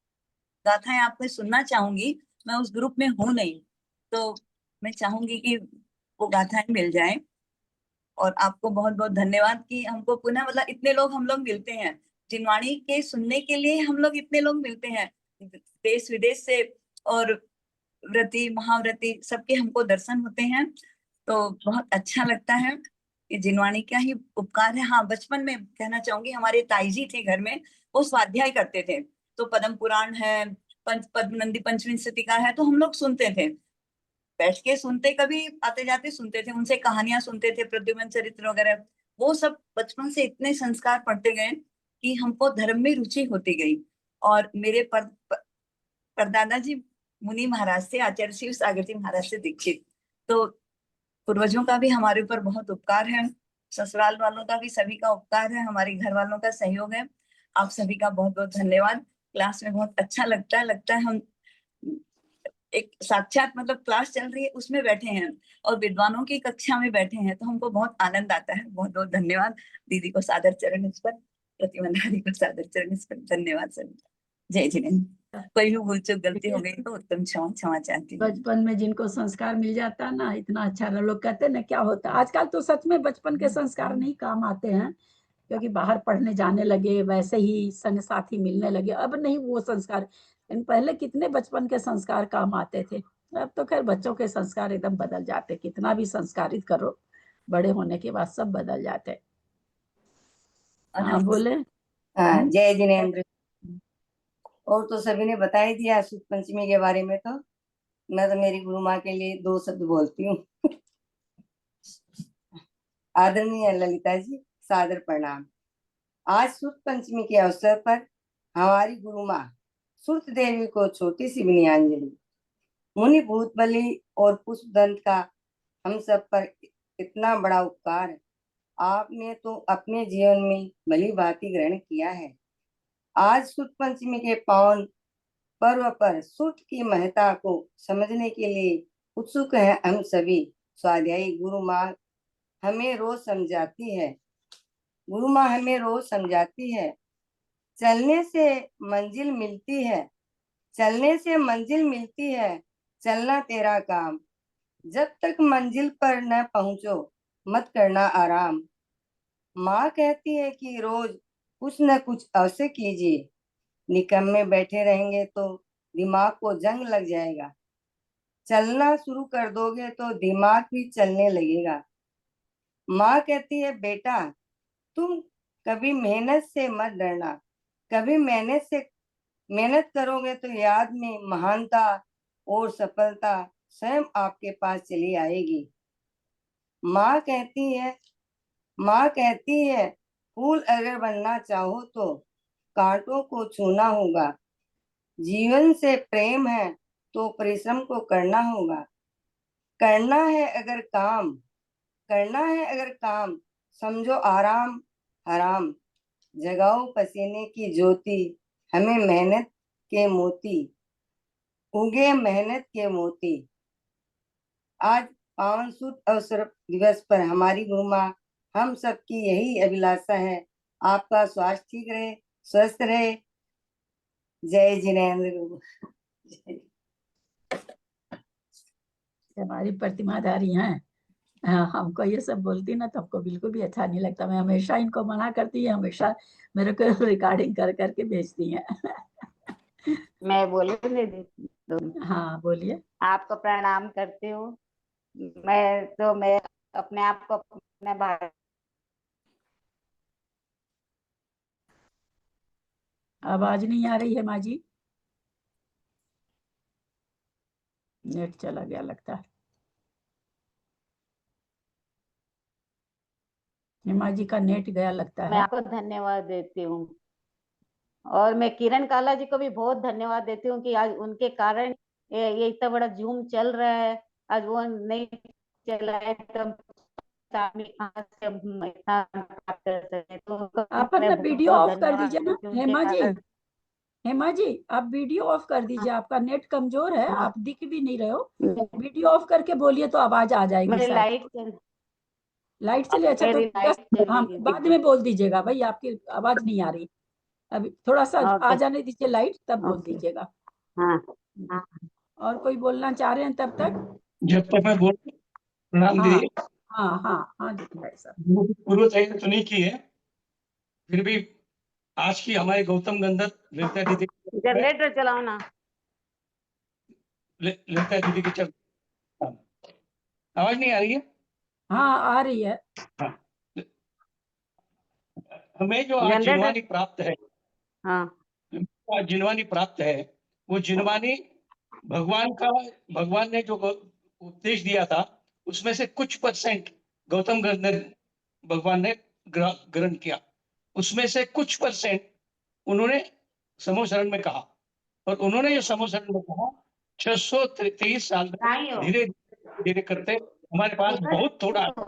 गाथाएं आपको सुनना चाहूंगी, मैं उस ग्रुप में हूं नहीं, तो मैं चाहूंगी कि वो गाथाएं मिल जाएं। और आपको बहुत बहुत धन्यवाद कि हमको पुनः, मतलब इतने लोग हम लोग मिलते हैं जिनवाणी के सुनने के लिए, हम लोग इतने लोग मिलते हैं देश विदेश से, और व्रती महाव्रती सबके हमको दर्शन होते हैं, तो बहुत अच्छा लगता है। ये जिनवाणी का ही उपकार है। हाँ, बचपन में कहना चाहूंगी, हमारे ताई जी थे घर में, वो स्वाध्याय करते थे, तो पद्म पुराण है, पद्मनंदी पंचमी शतिका है, तो हम लोग सुनते थे, बैठ के सुनते, कभी आते जाते सुनते थे, उनसे कहानियां सुनते थे, प्रद्युम्न चरित्र वगैरह। वो सब बचपन से इतने संस्कार पढ़ते गए कि हमको धर्म में रुचि होती गई। और मेरे परदादा जी मुनि महाराज थे, आचार्य शिव सागर जी महाराज से दीक्षित, तो पूर्वजों का भी हमारे ऊपर बहुत उपकार है, ससुराल वालों का भी, सभी का उपकार है, हमारे घर वालों का सहयोग है। आप सभी का बहुत बहुत धन्यवाद। क्लास में बहुत अच्छा लगता है हम एक साक्षात मतलब क्लास चल रही है उसमें बैठे हैं और विद्वानों की कक्षा में बैठे हैं, तो हमको बहुत आनंद आता है। बहुत बहुत धन्यवाद दीदी को सादर चरण इस पर, प्रतिभा को सादर चरण इस पर, धन्यवाद सर। जय जिनेन्द्र। कोई भी भूल चूक गलती हो गई तो उत्तम क्षमा चाहती हूँ। बचपन में जिनको संस्कार मिल जाता है ना, इतना अच्छा, लोग कहते हैं ना क्या होता है आजकल, तो सच में बचपन के संस्कार नहीं काम आते हैं, क्योंकि बाहर पढ़ने जाने लगे, वैसे ही संग साथी मिलने लगे, अब नहीं वो संस्कार। लेकिन पहले कितने बचपन के संस्कार काम आते थे। अब तो खैर बच्चों के संस्कार एकदम बदल जाते, कितना भी संस्कारित करो, बड़े होने के बाद सब बदल जाते। हाँ बोले। हाँ, जय जिनेन्द्र। और तो सभी ने बता ही दिया शुद्ध पंचमी के बारे में, तो मैं तो मेरी गुरु माँ के लिए 2 शब्द बोलती हूँ। आदरणीय ललिता जी, सादर प्रणाम। आज शुद्ध पंचमी के अवसर पर हमारी गुरु माँ सुरत देवी को छोटी सी विनयाञ्जलि। मुनि भूतबली और पुष्पदंत का हम सब पर इतना बड़ा उपकार है, आपने तो अपने जीवन में भली भांति ग्रहण किया है। आज शुद्ध पंचमी के पावन पर्व पर सुरत की महत्ता को समझने के लिए उत्सुक है हम सभी। स्वाध्यायी गुरु माँ हमें रोज समझाती है, गुरु माँ हमें रोज समझाती है, चलने से मंजिल मिलती है, चलने से मंजिल मिलती है, चलना तेरा काम, जब तक मंजिल पर न पहुंचो मत करना आराम। माँ कहती है कि रोज कुछ न कुछ अवश्य कीजिए, निकम्मे बैठे रहेंगे तो दिमाग को जंग लग जाएगा। चलना शुरू कर दोगे तो दिमाग भी चलने लगेगा। माँ कहती है बेटा तुम कभी मेहनत से मत डरना, कभी मेहनत करोगे तो याद में महानता और सफलता स्वयं आपके पास चली आएगी। माँ कहती है फूल अगर बनना चाहो तो कांटों को छूना होगा। जीवन से प्रेम है तो परिश्रम को करना होगा। करना है अगर काम समझो आराम हराम। जगाओ पसीने की ज्योति, हमें मेहनत के मोती उगे मेहनत के मोती। आज पावन शुभ अवसर दिवस पर हमारी गुरु माँ हम सबकी यही अभिलाषा है, आपका स्वास्थ्य ठीक रहे, स्वस्थ रहे। जय जिनेन्द्र। हमारी प्रतिमाधारी हैं। हाँ, हमको ये सब बोलती ना तो हमको बिल्कुल भी अच्छा नहीं लगता। मैं हमेशा इनको मना करती है, हमेशा मेरे को रिकॉर्डिंग कर करके भेजती हैं। मैं बोले दीदी, हाँ बोलिए। आपको प्रणाम करती हूँ। मैं अपने आप को अपने भाई आवाज नहीं आ रही है माँ जी, नेट चला गया लगता है। हेमा जी का नेट गया लगता मैं है। आपको धन्यवाद देती हूँ, और मैं किरण काला जी को भी बहुत धन्यवाद देती हूँ कि आज उनके कारण ये इतना बड़ा जूम चल रहा है। आज वो नहीं चला है तो आदमी कहाँ से हम इतना बात कर सकते हैं। तो उनको आप मैं अपना बहुत वीडियो बहुत ऑफ कर धन्यवाद दीजिए ना देती हूँ उनके हेमा जी। कारण। हेमा जी आप वीडियो ऑफ कर दीजिए, आपका नेट कमजोर है, हाँ, आप दिख भी नहीं रहे हो। वीडियो ऑफ करके बोलिए तो आवाज आ जाएगी मेरी शायद। लाइट चली, अच्छा तो मेरी लाइट 10 चली हाँ गई। बाद में बोल दीजिएगा भाई, आपकी आवाज नहीं आ रही। अभी थोड़ा सा आ ओके जाने दीजिए लाइट, तब बोल ओके। दीजिएगा। हाँ हाँ और कोई बोलना चाह रहे हैं तब तक? जब तक मैं बोल प्रणाम हाँ दीदी। हाँ हाँ हाँ जी भाई साहब। पूर्व तैयारी तो नहीं की है, फिर भी आज की हमारे गौतम गंधर्व ललिता दीदी जनरेटर चलाओ ना। ललिता दीदी की चल आवाज नहीं आ रही है। हाँ आ रही है। हाँ। हमें जो आज जनरेटर। जिनवानी प्राप्त है, हाँ आज जिनवानी प्राप्त है, वो जिनवानी भगवान ने जो उपदेश दिया था उसमें से कुछ परसेंट गौतम गंधर्व भगवान ने ग्रहण किया। उसमें से कुछ परसेंट उन्होंने समूह शरण में कहा, और उन्होंने जो समूह शरण में कहा 623 साल में नहीं हो। धीरे धीरे करते हमारे पास बहुत थोड़ा आया,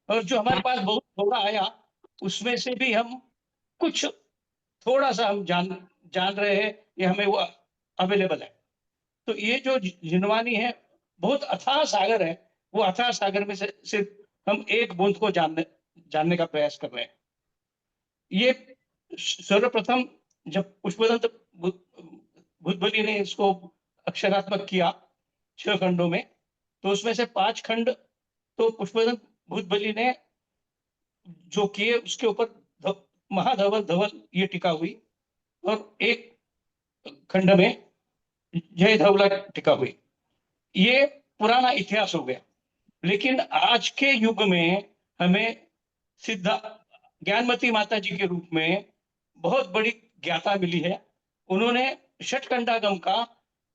और जो हमारे पास बहुत थोड़ा आया उसमें से भी हम कुछ थोड़ा सा हम जान रहे हैं, ये हमें वो अवेलेबल है। तो ये जो जिनवानी है बहुत अथाह सागर है, वो अथाह सागर में से सिर्फ हम एक बूंद को जानने का प्रयास कर रहे हैं। ये सर्वप्रथम जब पुष्पदंत भुजबली ने इसको अक्षरात्मक किया 6 खंडों में, तो उसमें से 5 खंड तो पुष्पदंत भुजबली ने जो किए उसके ऊपर महाधवल धवल ये टिका हुई, और एक खंड में जय धवला टिका हुई। ये पुराना इतिहास हो गया। लेकिन आज के युग में हमें सिद्धा ज्ञानमती माता जी के रूप में बहुत बड़ी ज्ञाता मिली है। उन्होंने षटकंडागम का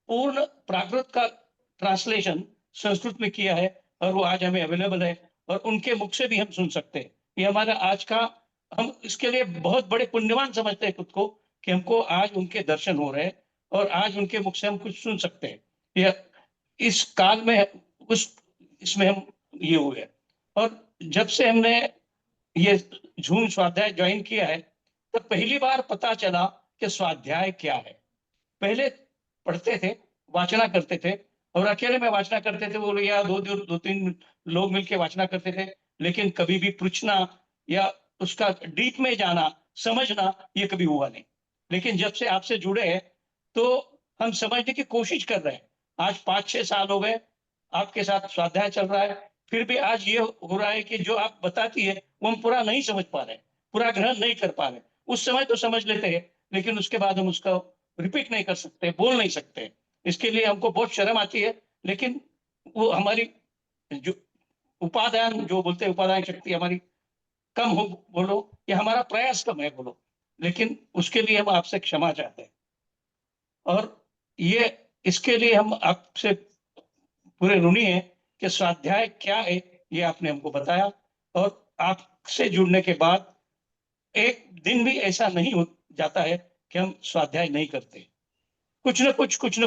पूर्ण प्राकृत का ट्रांसलेशन संस्कृत में किया है, और वो आज हमें अवेलेबल है, और उनके मुख से भी हम सुन सकते हैं। ये हमारा आज का, हम इसके लिए बहुत बड़े पुण्यवान समझते हैं खुद को कि हमको आज उनके दर्शन हो रहे हैं, और आज उनके मुख से हम कुछ सुन सकते हैं। यह इस काल में इसमें हम ये हुए। और जब से हमने ये झूम स्वाध्याय ज्वाइन किया है, तो पहली बार पता चला कि स्वाध्याय क्या है। पहले पढ़ते थे, वाचना करते थे, और अकेले में वाचना करते थे, वो या दो तीन लोग मिलकर वाचना करते थे, लेकिन कभी भी पूछना या उसका डीप में जाना, समझना, ये कभी हुआ नहीं। लेकिन जब से आपसे जुड़े हैं तो हम समझने की कोशिश कर रहे हैं। आज 5-6 साल हो गए आपके साथ स्वाध्याय चल रहा है, फिर भी आज ये हो रहा है कि जो आप बताती है वो हम पूरा नहीं समझ पा रहे, पूरा ग्रहण नहीं कर पा रहे। उस समय तो समझ लेते हैं, लेकिन उसके बाद हम उसका रिपीट नहीं कर सकते, बोल नहीं सकते। इसके लिए हमको बहुत शर्म आती है, लेकिन वो हमारी जो उपादान जो बोलते हैं, उपादान शक्ति हमारी कम हो बोलो, या हमारा प्रयास कम है बोलो, लेकिन उसके लिए हम आपसे क्षमा चाहते हैं। और ये इसके लिए हम आपसे पूरे ऋणी हैं कि स्वाध्याय क्या है ये आपने हमको बताया, और आपसे जुड़ने के बाद एक दिन भी ऐसा नहीं हो जाता है कि हम स्वाध्याय नहीं करते। कुछ न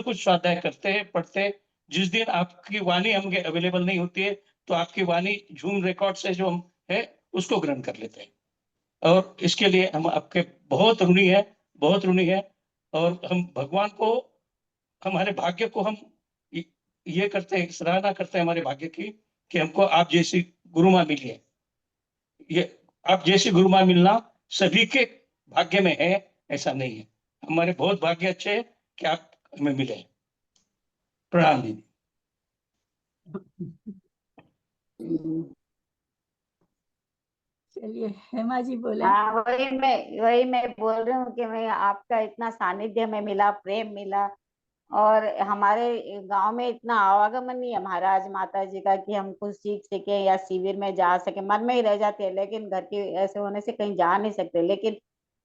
कुछ स्वाध्याय करते हैं, पढ़ते हैं। जिस दिन आपकी वाणी हमके अवेलेबल नहीं होती है, तो आपकी वाणी जूम रिकॉर्ड से जो हम है उसको ग्रहण कर लेते हैं, और इसके लिए हम आपके बहुत ऋणी है, बहुत ऋणी है। और हम भगवान को, हमारे भाग्य को हम ये करते हैं, सराहना करते हैं हमारे भाग्य की, कि हमको आप जैसी गुरु माँ मिली है। ये आप जैसी गुरु माँ मिलना सभी के भाग्य में है, ऐसा नहीं है। हमारे बहुत भाग्य अच्छे है कि आप हमें मिले। प्रणाम दीदी। चलिए हेमा जी बोले। हाँ, वही मैं बोल रही हूँ कि मैं आपका इतना सानिध्य में मिला, प्रेम मिला, और हमारे गांव में इतना आवागमन नहीं है महाराज माता जी का कि हम कुछ सीख सके या शिविर में जा सके। मन में ही रह जाते हैं, लेकिन घर के ऐसे होने से कहीं जा नहीं सकते। लेकिन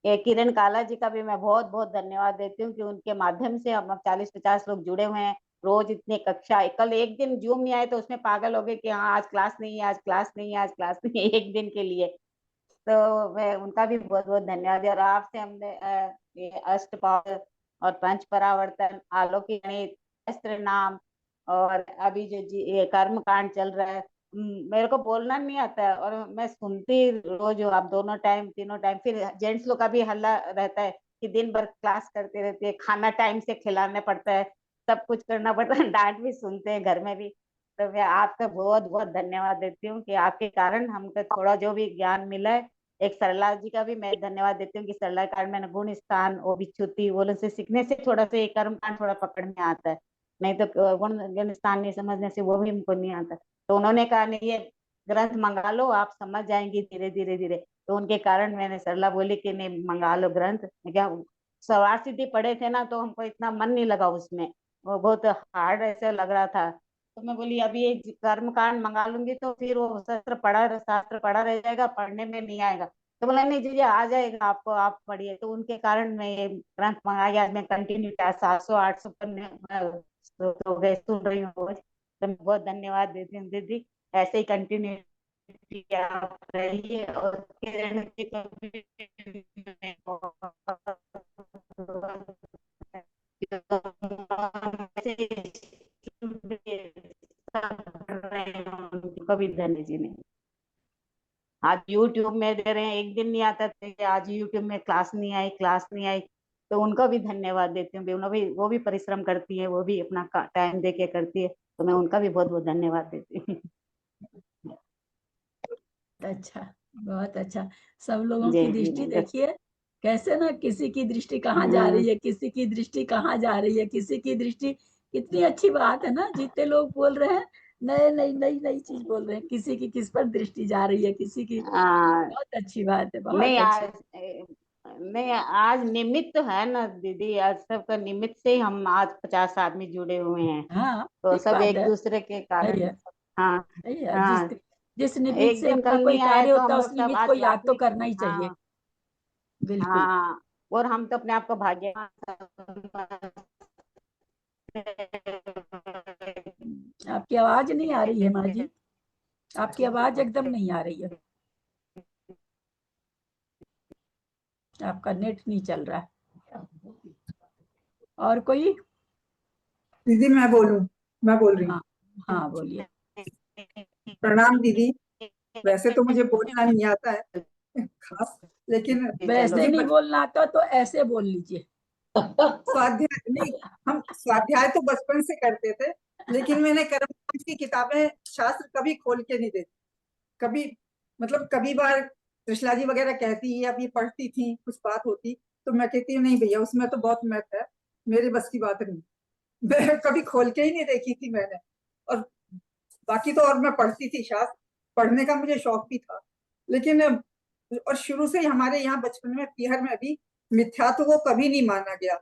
ये किरण काला जी का भी मैं बहुत बहुत धन्यवाद देती हूँ कि उनके माध्यम से हम 40-50 लोग जुड़े हुए हैं। रोज इतने कक्षा, कल एक दिन जूम नहीं आए तो उसमें पागल हो गए कि हाँ आज क्लास नहीं है, आज क्लास नहीं है, आज क्लास नहीं है, एक दिन के लिए। तो मैं उनका भी बहुत बहुत धन्यवाद दिया। और आपसे हमने ये अष्टपाद और पंच परावर्तन, आलोकिक गणित, अस्त्र नाम, और अभी जो ये कर्म कांड चल रहा है, मेरे को बोलना नहीं आता है, और मैं सुनती रोज हूँ। आप दोनों टाइम तीनों टाइम, फिर जेंट्स लोग का भी हल्ला रहता है कि दिन भर क्लास करते रहते हैं, खाना टाइम से खिलाना पड़ता है, सब कुछ करना पड़ता है, डांट भी सुनते हैं घर में भी। तो मैं आपका बहुत बहुत धन्यवाद देती हूँ कि आपके कारण हमको थोड़ा जो भी ज्ञान मिला है। एक सरला जी का भी मैं धन्यवाद देती हूँ कि सरला के कारण मैंने गुण स्थान, वो विच्युति बोलन से सीखने से थोड़ा सा ये कर्म कांड थोड़ा पकड़ में आता है। नहीं तो गुण स्थान नहीं समझने से वो भी हमको नहीं आता। तो उन्होंने कहा नहीं, ये ग्रंथ मंगा लो, आप समझ जाएंगी धीरे धीरे धीरे। तो उनके कारण मैंने सरला बोली कि नहीं मंगा लो ग्रंथ। क्या सवार सिद्धि पढ़े थे ना, तो हमको इतना मन नहीं लगा उसमें, वो बहुत हार्ड ऐसा लग रहा था। तो मैं बोली अभी एक कर्म कांड मंगा लूंगी तो फिर वो शास्त्र पढ़ा रह जाएगा, पढ़ने में नहीं आएगा। तो बोला नहीं जी आ जाएगा आपको, आप पढ़िए। तो उनके कारण मैं ये ग्रंथ मंगाया। मैं कंटिन्यू 700-800 पन्ने तो गए सुन रही हूँ रोज। तो मैं बहुत धन्यवाद देती हूँ दीदी, ऐसे ही कंटिन्यू आप रहिए। और किरण जी को भी कभी धन्य जी ने आज यूट्यूब में दे रहे हैं। एक दिन नहीं आता था कि आज यूट्यूब में क्लास नहीं आई, क्लास नहीं आई। तो उनको भी धन्यवाद देती हूँ। वो भी परिश्रम करती है, वो भी अपना टाइम दे के करती है। तो मैं उनका भी बहुत बहुत धन्यवाद देती हूँ। अच्छा, बहुत अच्छा। सब लोगों की जय दृष्टि जी। देखिए कैसे ना, किसी की दृष्टि कहाँ जा रही है, किसी की दृष्टि कहाँ जा रही है, किसी की दृष्टि। कितनी अच्छी बात है ना, जितने लोग बोल रहे हैं नए नई नई नई चीज बोल रहे हैं, किसी की किस पर दृष्टि जा रही है, किसी की। बहुत अच्छी बात है, बहुत नहीं अच्छी। नहीं आज निमित्त तो है ना दीदी, आज सबका निमित्त से ही हम आज 50 आदमी जुड़े हुए हैं। हाँ तो ठीक सब बात एक है। दूसरे के सही कारण। है, हाँ सही है। जिस हाँ। जिस निमित्त एक से दिन अपना कल कोई नहीं आए कार्य तो होता हम है, लोग उस सब निमित्त को आज याद तो लाखों। करना ही चाहिए। हाँ बिल्कुल। हाँ। और हम तो अपने आप को भाग्यवान आपकी आवाज नहीं आ रही है माँ जी, आपकी आवाज एकदम नहीं आ रही है। आपका नेट नहीं चल रहा है। और कोई? दीदी मैं बोल रही हूँ। हाँ हाँ बोलिए। प्रणाम दीदी। वैसे तो मुझे बोलना नहीं आता है खास, लेकिन वैसे मुझे नहीं बोलना आता तो ऐसे बोल लीजिए। स्वाध्याय नहीं, हम स्वाध्याय तो बचपन से करते थे, लेकिन मैंने कर्मकांड की किताबें शास्त्र कभी खोल के नहीं देखी। कभी मतलब कभी बार त्रिशला जी वगैरह कहती या भी पढ़ती थी, कुछ बात होती तो मैं कहती नहीं भैया उसमें तो बहुत मैथ है, मेरे बस की बात नहीं। मैं कभी खोल के ही नहीं देखी थी मैंने। और बाकी तो और मैं पढ़ती थी शास्त्र, पढ़ने का मुझे शौक भी था। लेकिन और शुरू से ही हमारे यहाँ बचपन में पीहर में भी मिथ्या तो वो कभी नहीं माना गया।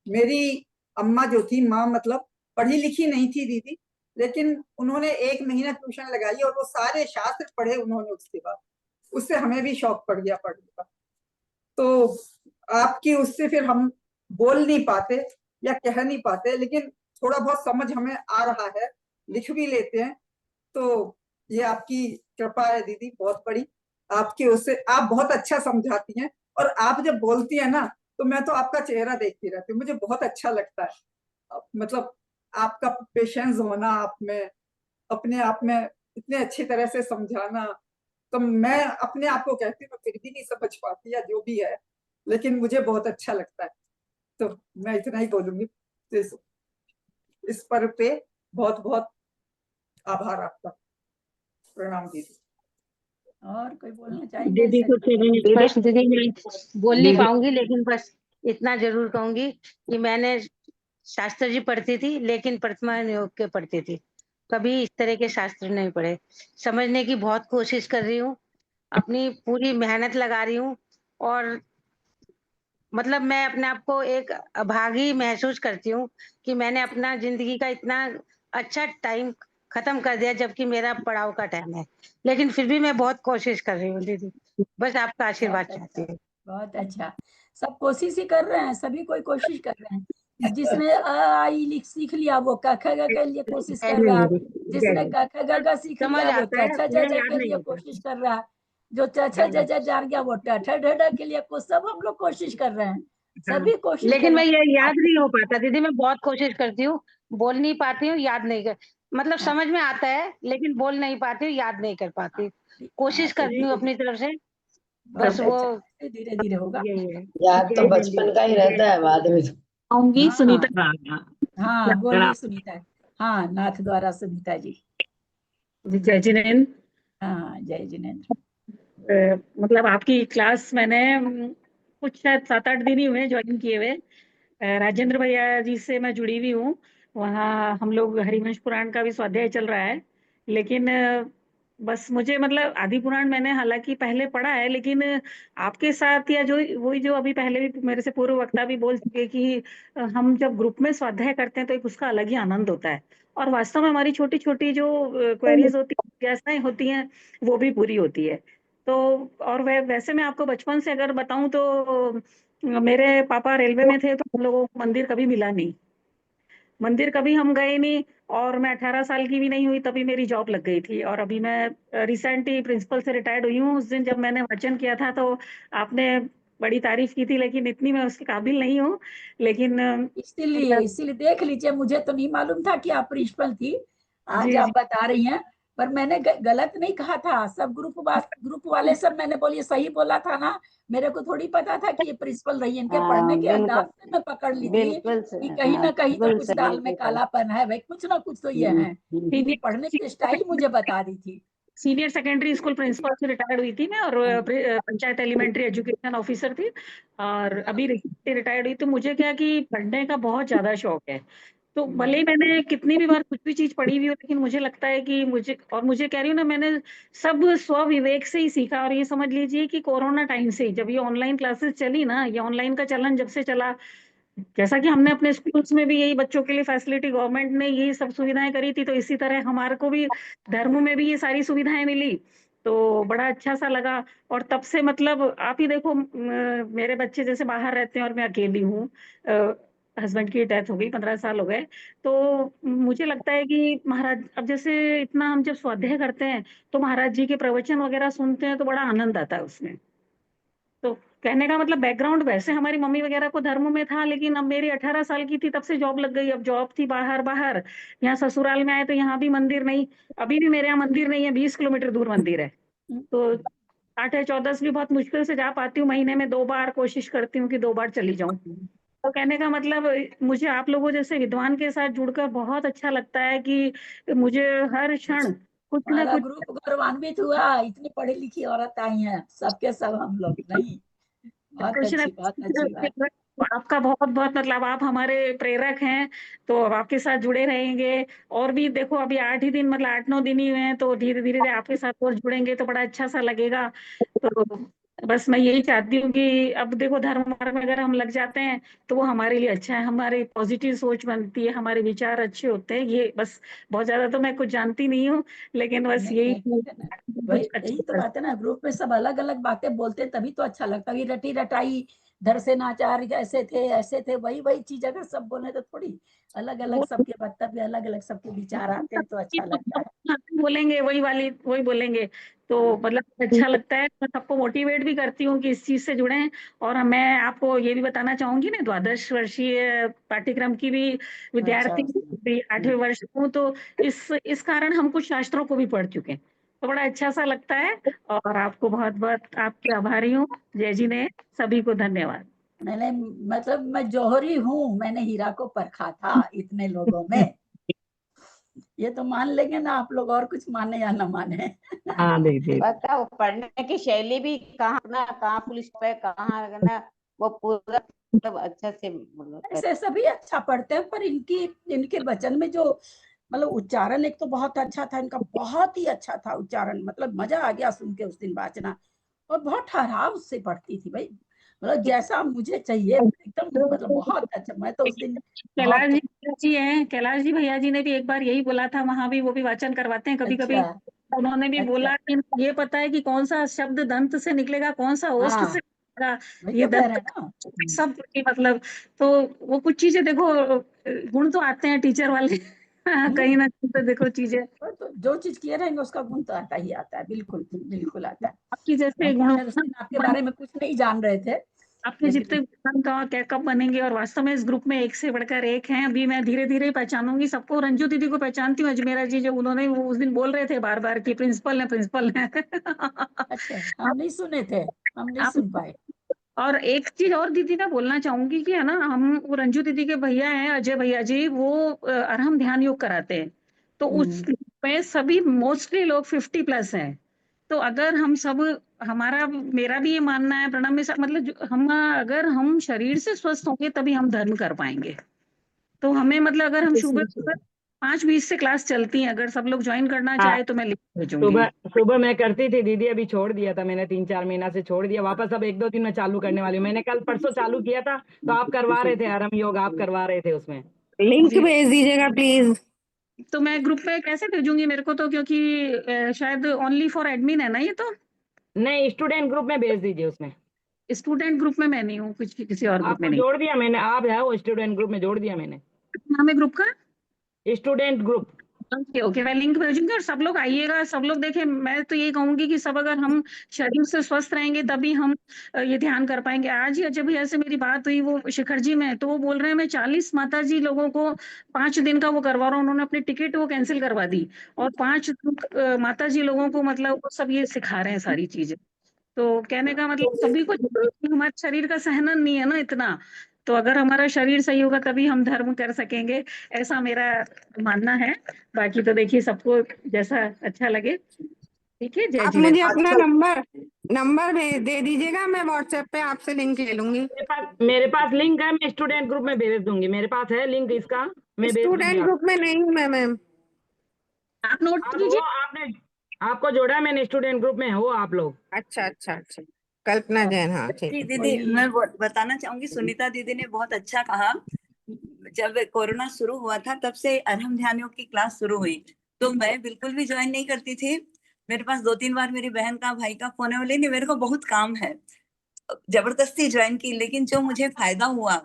मेरी अम्मा जो थी, माँ मतलब पढ़ी लिखी नहीं थी दीदी, लेकिन उन्होंने 1 महीना ट्यूशन लगाई और वो सारे शास्त्र पढ़े उन्होंने। उसके बाद उससे हमें भी शौक पड़ गया पढ़ने का। तो आपकी उससे फिर हम बोल नहीं पाते या कह नहीं पाते, लेकिन थोड़ा बहुत समझ हमें आ रहा है, लिख भी लेते हैं। तो ये आपकी कृपा है दीदी, बहुत बड़ी। आपकी उससे आप बहुत अच्छा समझाती हैं, और आप जब बोलती है ना तो मैं तो आपका चेहरा देखती रहती हूँ, मुझे बहुत अच्छा लगता है। मतलब आपका पेशेंस होना, आप में अपने आप में इतने अच्छी तरह से समझाना। तो मैं अपने आप को कहती हूँ, फिर भी नहीं समझ पाती या जो भी है, लेकिन मुझे बहुत अच्छा लगता है। तो मैं इतना ही बोलूंगी। इस पर्व पे बहुत बहुत आभार आपका। प्रणाम दीदी। और कोई बोलना चाहेंगे? दीदी कुछ बस दीदी मैं बोल नहीं पाऊंगी, लेकिन बस इतना जरूर कहूंगी कि मैंने शास्त्र जी पढ़ती थी, लेकिन प्रतिमा योग के पढ़ती थी, कभी इस तरह के शास्त्र नहीं पढ़े। समझने की बहुत कोशिश कर रही हूँ, अपनी पूरी मेहनत लगा रही हूँ, और मतलब मैं अपने आप को एक अभागी महसूस करती हूँ कि मैंने अपना जिंदगी का इतना अच्छा टाइम खत्म कर दिया, जबकि मेरा पड़ाव का टाइम है। लेकिन फिर भी मैं बहुत कोशिश कर रही हूँ दीदी, बस आपका आशीर्वाद बहुत चाहती अच्छा, हूँ। बहुत अच्छा। सब कोशिश ही कर रहे हैं, सभी कोई कोशिश कर रहे हैं। जिसने अ आई लिख सीख लिया वो क ख ग के लिए कोशिश कर रहा है, जिसने क ख ग घ सीख समझ लिया वो आता च है, छ ज मुझे ज याद के नहीं लिए होता। कोशिश कर रहा है, जो च छ ज ज जान गया वो ट ठ ढ ढ के लिए सब हम लोग कोशिश कर रहे हैं, सभी कोशिश कर लेकिन मैं रहे ये हैं। याद नहीं हो पाता दीदी, मैं बहुत कोशिश करती हूँ, बोल नहीं पाती हूँ, याद नहीं कर, मतलब हाँ, समझ में आता है लेकिन बोल नहीं पाती हूँ, याद नहीं कर पाती। कोशिश तो करती हूँ अपनी तरफ से, बस बहुत वो अच्छा, धीरे धीरे होगा। यही है। याद तो जय बचपन का ही रहता है, बाद में तो आऊंगी हाँ सुनीता। हाँ, बोलिए सुनीता। हाँ, नाथ द्वारा सुनीता जी। जय जिनेन्द्र। हाँ, जय जिनेन्द्र। मतलब आपकी क्लास मैंने कुछ शायद 7-8 दिन ही हुए ज्वाइन किए हुए। राजेंद्र भैया जी से मैं जुड़ी हुई हूँ, वहाँ हम लोग हरिवंश पुराण का भी स्वाध्याय चल रहा है। लेकिन बस मुझे मतलब आदि पुराण मैंने हालांकि पहले पढ़ा है, लेकिन आपके साथ या जो वही जो अभी पहले भी मेरे से पूर्व वक्ता भी बोल चुके कि हम जब ग्रुप में स्वाध्याय करते हैं तो एक उसका अलग ही आनंद होता है, और वास्तव में हमारी छोटी छोटी जो क्वेरीज होती हैं, जिज्ञासाएं होती हैं, वो भी पूरी होती है। तो और वैसे मैं आपको बचपन से अगर बताऊं तो मेरे पापा रेलवे में थे, तो हम लोगों को मंदिर कभी मिला नहीं, मंदिर कभी हम गए नहीं। और मैं 18 साल की भी नहीं हुई तभी मेरी जॉब लग गई थी, और अभी मैं रिसेंटली प्रिंसिपल से रिटायर्ड हुई हूँ। उस दिन जब मैंने वचन किया था तो आपने बड़ी तारीफ की थी, लेकिन इतनी मैं उसके काबिल नहीं हूँ। लेकिन इसीलिए देख लीजिए, मुझे तो नहीं मालूम था कि आप प्रिंसिपल थी, आज जी आप जी बता रही हैं। पर मैंने गलत नहीं कहा था, सब ग्रुप वाले सब मैंने बोलिए सही बोला था ना। मेरे को थोड़ी पता था कि ये प्रिंसिपल रही है, इनके पढ़ने के अंदाज बिल्कुल से मैं पकड़ ली थी बिल्कुल से, कि कहीं हाँ ना कहीं तो बिल्कुल कुछ से, दाल में बिल्कुल। कालापन है भाई, कुछ ना कुछ तो ये है। इनकी पढ़ने की स्टाइल मुझे बता दी थी। सीनियर सेकेंडरी स्कूल प्रिंसिपल से रिटायर्ड हुई थी मैं, और पंचायत एलिमेंट्री एजुकेशन ऑफिसर थी, और अभी रिसेंटली रिटायर्ड हुई। तो मुझे क्या कि पढ़ने का बहुत ज्यादा शौक है। तो भले ही मैंने कितनी भी बार कुछ भी चीज पढ़ी हुई हो, लेकिन मुझे लगता है कि मुझे कह रही हूँ ना, मैंने सब स्व विवेक से ही सीखा। और ये समझ लीजिए कि कोरोना टाइम से जब ये ऑनलाइन क्लासेस चली ना, ये ऑनलाइन का चलन जब से चला, जैसा कि हमने अपने स्कूल्स में भी यही बच्चों के लिए फैसिलिटी गवर्नमेंट ने यही सब सुविधाएं करी थी, तो इसी तरह हमारे को भी धर्म में भी ये सारी सुविधाएं मिली, तो बड़ा अच्छा सा लगा। और तब से मतलब आप ही देखो, मेरे बच्चे जैसे बाहर रहते हैं और मैं अकेली हूँ, हस्बैंड की डेथ हो गई, 15 साल हो गए। तो मुझे लगता है कि महाराज, अब जैसे इतना हम जब स्वाध्याय करते हैं तो महाराज जी के प्रवचन वगैरह सुनते हैं तो बड़ा आनंद आता है उसमें। तो कहने का मतलब बैकग्राउंड वैसे हमारी मम्मी वगैरह को धर्म में था, लेकिन अब मेरी 18 साल की थी तब से जॉब लग गई। अब जॉब थी बाहर बाहर, यहाँ ससुराल में आए तो यहाँ भी मंदिर नहीं, अभी भी मेरे यहाँ मंदिर नहीं है, 20 किलोमीटर दूर मंदिर है। तो 8 है 14 भी बहुत मुश्किल से जा पाती हूँ, महीने में 2 बार कोशिश करती हूँ कि 2 बार चली जाऊँ। तो कहने का मतलब मुझे आप लोगों जैसे विद्वान के साथ जुड़कर बहुत अच्छा लगता है कि मुझे हर क्षण कुछ ना हमारा कुछ। ग्रुप गौरवान्वित हुआ, इतनी पढ़ी लिखी औरत आई हैं, सबके सब हम लोग नहीं। बहुत कुछ ना अच्छी, बहुत अच्छी बात। कुछ आपका बहुत बहुत मतलब आप हमारे प्रेरक हैं, तो अब आपके साथ जुड़े रहेंगे। और भी देखो अभी 8 ही दिन, मतलब 8-9 दिन ही हुए हैं, तो धीरे धीरे आपके साथ और जुड़ेंगे तो बड़ा अच्छा सा लगेगा। तो बस मैं यही चाहती हूँ कि अब देखो धर्म मार्ग में अगर हम लग जाते हैं तो वो हमारे लिए अच्छा है, हमारी पॉजिटिव सोच बनती है, हमारे विचार अच्छे होते हैं। ये बस, बहुत ज्यादा तो मैं कुछ जानती नहीं हूँ, लेकिन बस नहीं यही नहीं है ना, वही कुछ अच्छा यही तो कर। बात है ना, ग्रुप में सब अलग अलग बातें बोलते हैं तभी तो अच्छा लगता है। ये रटी रटाई धर से नाचार ऐसे थे वही वही चीज अगर सब बोले तो थोड़ी, अलग अलग वो सबके वक्तव्य अलग अलग सबके विचार आते हैं तो अच्छा लगता है। बोलेंगे वही बोलेंगे, तो हाँ, मतलब अच्छा लगता है। मैं सबको मोटिवेट भी करती हूँ कि इस चीज से जुड़े। और मैं आपको ये भी बताना चाहूंगी, मैं 12 वर्षीय पाठ्यक्रम की भी अच्छा। विद्यार्थी हूँ, अभी 8वें वर्ष हूँ, तो इस कारण हम कुछ शास्त्रों को भी पढ़ चुके हैं, तो बड़ा अच्छा सा लगता है। और आपको बहुत बहुत आपके आभारी हूँ जय जी ने, सभी को धन्यवाद। मैंने मतलब मैं जौहरी हूँ, मैंने हीरा को परखा था इतने लोगों में। ये तो मान लेंगे ना आप लोग, और कुछ माने या ना माने। हाँ दीदी। बताओ पढ़ने की शैली भी कहाँ फुल स्टॉप है, कहाँ ना, वो पूरा मतलब अच्छा से ऐसे सभी अच्छा पढ़ते हैं, पर इनकी इनके वचन में जो मतलब उच्चारण एक तो बहुत अच्छा था इनका, बहुत ही अच्छा था उच्चारण, मतलब मजा आ गया सुन के उस दिन वाचना। और बहुत ठहराव से पढ़ती थी भाई, मतलब जैसा मुझे चाहिए एकदम, मतलब बहुत अच्छा। मैं तो उस दिन बहुत कैलाश जी भैया जी ने भी एक बार यही बोला था, वहां भी वो भी वाचन करवाते हैं कभी कभी। अच्छा उन्होंने भी अच्छा। बोला कि इनको ये पता है कि कौन सा शब्द दंत से निकलेगा, कौन सा ओष्ठ हाँ से निकलेगा, वही ये तो कह रहे दंत हैं ना। सब की मतलब। तो वो कुछ चीजें देखो, गुण तो आते हैं टीचर वाले कहीं ना कहीं तो देखो चीजें तो जो चीज किए रहेंगे उसका गुण तो आता ही आता है, बिल्कुल बिल्कुल आता है। आपकी जैसे हम गुण, शायद उस दिन आपके बारे में कुछ नहीं जान रहे थे, आपके जितने लेकिन गुण का क्या कब बनेंगे। और वास्तव में इस ग्रुप में एक से बढ़कर एक हैं। अभी मैं धीरे धीरे पहचानूंगी सबको। रंजू दीदी को पहचानती हूँ, अजमेरा जी जो उन्होंने वो उस दिन बोल रहे थे बार बार कि प्रिंसिपल है प्रिंसिपल है अच्छा हम नहीं सुने थे, हम नहीं आप, सुन पाए। और एक चीज और दीदी मैं बोलना चाहूंगी कि है ना, हम वो रंजू दीदी के भैया हैं अजय भैया जी, वो अरहम ध्यान योग कराते हैं, तो उस में सभी मोस्टली लोग 50+ हैं। तो अगर हम सब, हमारा मेरा भी ये मानना है प्रणब में मतलब हम अगर हम शरीर से स्वस्थ होंगे तभी हम धर्म कर पाएंगे। तो हमें मतलब अगर हम सुबह 5:20 से क्लास चलती है, अगर सब लोग ज्वाइन करना हाँ चाहे तो मैं लिख भेजूंगी। सुबह सुबह मैं करती थी दीदी, अभी छोड़ दिया था मैंने, 3-4 महीना से छोड़ दिया, वापस अब 1-2 दिन में चालू करने वाली हूँ। मैंने कल परसों चालू किया था तो आप करवा रहे थे आराम योग, आप करवा रहे थे उसमें। लिंक जी, भेज दीजिएगा प्लीज। तो मैं ग्रुप में कैसे भेजूंगी मेरे को तो, क्योंकि शायद ओनली फॉर एडमिन है ना ये तो। नहीं, स्टूडेंट ग्रुप में भेज दीजिए उसमें। स्टूडेंट ग्रुप में मैं नहीं हूँ, कुछ किसी और ग्रुप में आपको नहीं। जोड़ दिया मैंने, आप है वो स्टूडेंट ग्रुप में जोड़ दिया मैंने, नाम है ग्रुप का? Student group. ओके ओके, मैं लिंक भेजूंगी और सब लोग आइएगा, सब लोग देखें। मैं तो ये कहूंगी कि सब अगर हम शरीर से स्वस्थ रहेंगे तभी हम ये ध्यान कर पाएंगे। आज ही अजय भैया से मेरी बात हुई, वो शिखर जी में, तो वो बोल रहे हैं मैं 40 माता जी लोगों को 5 दिन का वो करवा रहा हूँ। उन्होंने अपनी टिकट वो कैंसिल करवा दी, और 5 माता जी लोगों को मतलब वो सब ये सिखा रहे हैं सारी चीजें। तो कहने का मतलब सभी को, हमारे शरीर का सहनन नहीं है ना इतना, तो अगर हमारा शरीर सही होगा तभी हम धर्म कर सकेंगे, ऐसा मेरा मानना है। बाकी तो देखिए सबको जैसा अच्छा लगे। ठीक है, जय आप जिनेन्द्र। मुझे अपना आजकल नंबर भेज दे दीजिएगा, मैं व्हाट्सएप पे आपसे लिंक ले लूंगी। मेरे पास लिंक है, मैं स्टूडेंट ग्रुप में भेज दूंगी, मेरे पास है लिंक इसका, मैं भेज दूंगी स्टूडेंट आप। ग्रुप में नहीं हूँ मैं मैम। आप नोट आप हो, कीजिए। आपने, आपको जोड़ा है मैंने, स्टूडेंट ग्रुप में हो आप लोग। अच्छा अच्छा अच्छा, कल्पना जैन, हाँ ठीक जी है। दीदी, वही मैं बताना चाहूंगी, सुनीता दीदी ने बहुत अच्छा कहा। जब कोरोना शुरू हुआ था तब से अरहम ध्यान योग की क्लास शुरू हुई, तो मैं बिल्कुल भी ज्वाइन नहीं करती थी। मेरे पास 2-3 बार मेरी बहन का भाई का फोन है, बोले नहीं मेरे को बहुत काम है, जबरदस्ती ज्वाइन की। लेकिन जो मुझे फायदा हुआ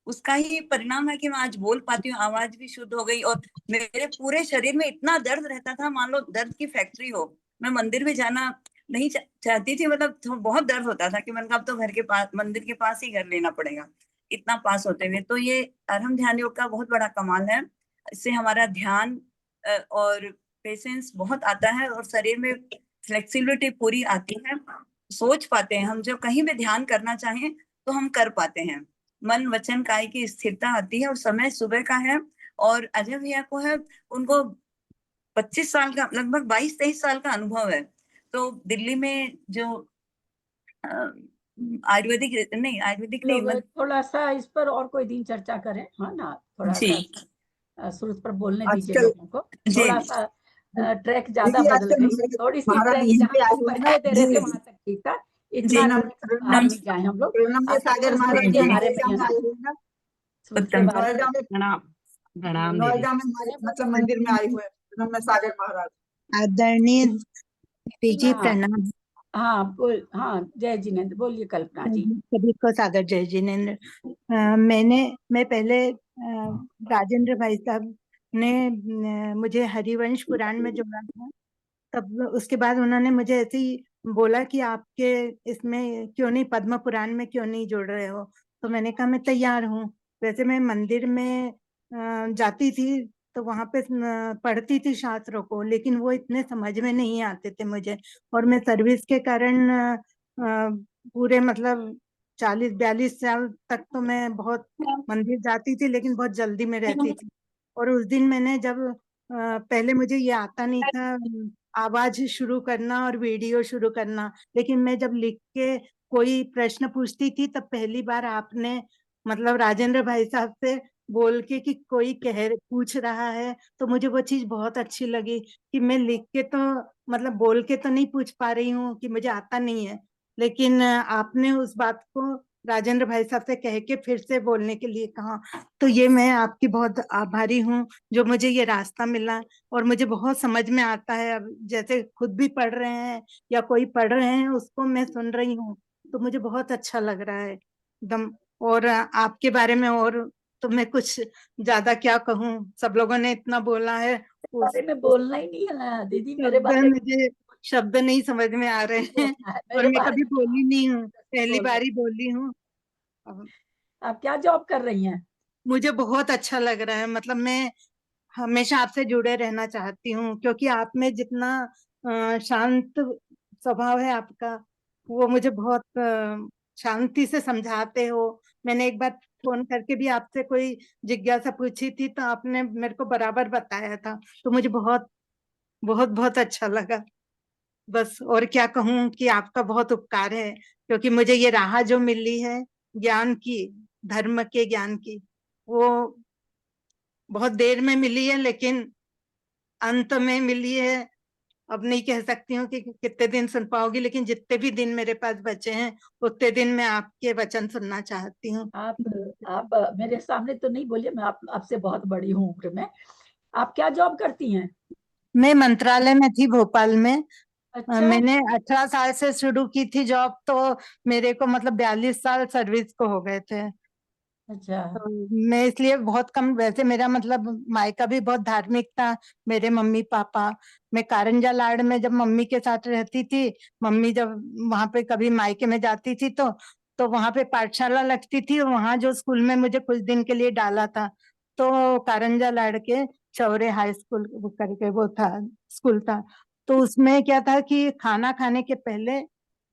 उसका ही परिणाम है कि मैं आज बोल पाती हूँ, आवाज भी शुद्ध हो गई। और मेरे पूरे शरीर में इतना दर्द रहता था, मान लो दर्द की फैक्ट्री हो। मैं मंदिर में जाना नहीं चाहती थी, मतलब बहुत दर्द होता था कि मैंने कहा अब तो घर के पास, मंदिर के पास ही घर लेना पड़ेगा, इतना पास होते हुए। तो ये अरहम ध्यान योग का बहुत बड़ा कमाल है। इससे हमारा ध्यान और पेशेंस बहुत आता है, और शरीर में फ्लेक्सिबिलिटी पूरी आती है। सोच पाते हैं हम, जब कहीं भी ध्यान करना चाहें तो हम कर पाते हैं। मन वचन काया की स्थिरता आती है। और समय सुबह का है, और अजय भैया को है, उनको 25 साल का, लगभग 22-23 साल का अनुभव है। तो दिल्ली में जो आयुर्वेदिक नहीं, आयुर्वेदिक नहीं, लोग थोड़ा सा इस पर और कोई दिन चर्चा करें, है ना, थोड़ा जी सा शुरू पर बोलने दीजिए आजकल लोगों को। जी थोड़ा सा ट्रैक ज्यादा दीदी बदल आजकल गई, थोड़ी सी महाराज ट्रैक यहीं जहाँ पे आए तक हुए हैं ना परिचय दे रहे थे जी। वहां तक ठीक था, इतना जी, बाहर नहीं जाए हम लोग। प्रणम्य सागर महाराज जी हमारे में नोएडा है में ना, आए हुए हैं ना, सूरत के बारे नोएडा में प्रणाम दीदी। नोएडा में हमारे मतलब मंदिर में आए हुए हैं प्रणम्य सागर महाराज। आदरणीय दीदी जी हाँ प्रणाम। हाँ हाँ, जय जिनेन्द्र, बोलिए कल्पना जी। सभी को सागर जय जिनेन्द्र। मैं पहले राजेंद्र भाई साहब ने मुझे हरिवंश पुराण में जोड़ा था, तब उसके बाद उन्होंने मुझे ऐसे ही बोला कि आपके इसमें क्यों नहीं, पद्म पुराण में क्यों नहीं जोड़ रहे हो, तो मैंने कहा मैं तैयार हूँ। वैसे मैं मंदिर में जाती थी तो वहां पे पढ़ती थी शास्त्रों को, लेकिन वो इतने समझ में नहीं आते थे मुझे। और मैं सर्विस के कारण पूरे मतलब 40-42 साल तक तो मैं बहुत मंदिर जाती थी, लेकिन बहुत जल्दी में रहती थी। और उस दिन मैंने जब पहले मुझे ये आता नहीं था आवाज शुरू करना और वीडियो शुरू करना, लेकिन मैं जब लिख के कोई प्रश्न पूछती थी तब पहली बार आपने मतलब राजेंद्र भाई साहब से बोल के कि कोई पूछ रहा है, तो मुझे वो चीज बहुत अच्छी लगी कि मैं लिख के तो मतलब बोल के तो नहीं पूछ पा रही हूँ कि मुझे आता नहीं है, लेकिन आपने उस बात को राजेंद्र भाई साहब से कह के फिर से बोलने के लिए कहा। तो ये मैं आपकी बहुत आभारी हूँ जो मुझे ये रास्ता मिला, और मुझे बहुत समझ में आता है। अब जैसे खुद भी पढ़ रहे हैं या कोई पढ़ रहे हैं उसको मैं सुन रही हूँ, तो मुझे बहुत अच्छा लग रहा है एकदम। और आपके बारे में और तो मैं कुछ ज्यादा क्या कहूँ, सब लोगों ने इतना बोला है। बारे में बोलना ही नहीं है ना दीदी, मेरे बारे में मुझे शब्द नहीं समझ में आ रहे हैं और मेरे मैं बारे कभी में बोली नहीं हूँ, पहली बोलना। बार ही बोली हूँ। आप क्या जॉब कर रही हैं? मुझे बहुत अच्छा लग रहा है, मतलब मैं हमेशा आपसे जुड़े रहना चाहती हूँ, क्योंकि आप में जितना शांत स्वभाव है आपका, वो मुझे बहुत शांति से समझाते हो। मैंने एक बार फोन करके भी आपसे कोई जिज्ञासा पूछी थी तो आपने मेरे को बराबर बताया था, तो मुझे बहुत बहुत बहुत अच्छा लगा। बस और क्या कहूँ कि आपका बहुत उपकार है, क्योंकि मुझे ये राह जो मिली है ज्ञान की, धर्म के ज्ञान की, वो बहुत देर में मिली है, लेकिन अंत में मिली है। अब नहीं कह सकती हूँ कि कितने दिन सुन पाओगी, लेकिन जितने भी दिन मेरे पास बचे हैं उतने दिन मैं आपके वचन सुनना चाहती हूँ। आप मेरे सामने तो नहीं बोलिए, मैं आपसे बहुत बड़ी हूँ उम्र में। आप क्या जॉब करती हैं? मैं मंत्रालय में थी भोपाल में। अच्छा। मैंने 18 साल से शुरू की थी जॉब, तो मेरे को मतलब 42 साल सर्विस को हो गए थे। अच्छा। तो मैं इसलिए बहुत कम, वैसे मेरा मतलब मायका भी बहुत धार्मिक था, मेरे मम्मी पापा। मैं कारंजा लाड़ में जब मम्मी के साथ रहती थी, मम्मी जब वहां पे कभी मायके में जाती थी तो वहां पे पाठशाला लगती थी, और वहां जो स्कूल में मुझे कुछ दिन के लिए डाला था, तो कारंजा लाड़ के चौरे हाई स्कूल करके वो था, स्कूल था। तो उसमें क्या था कि खाना खाने के पहले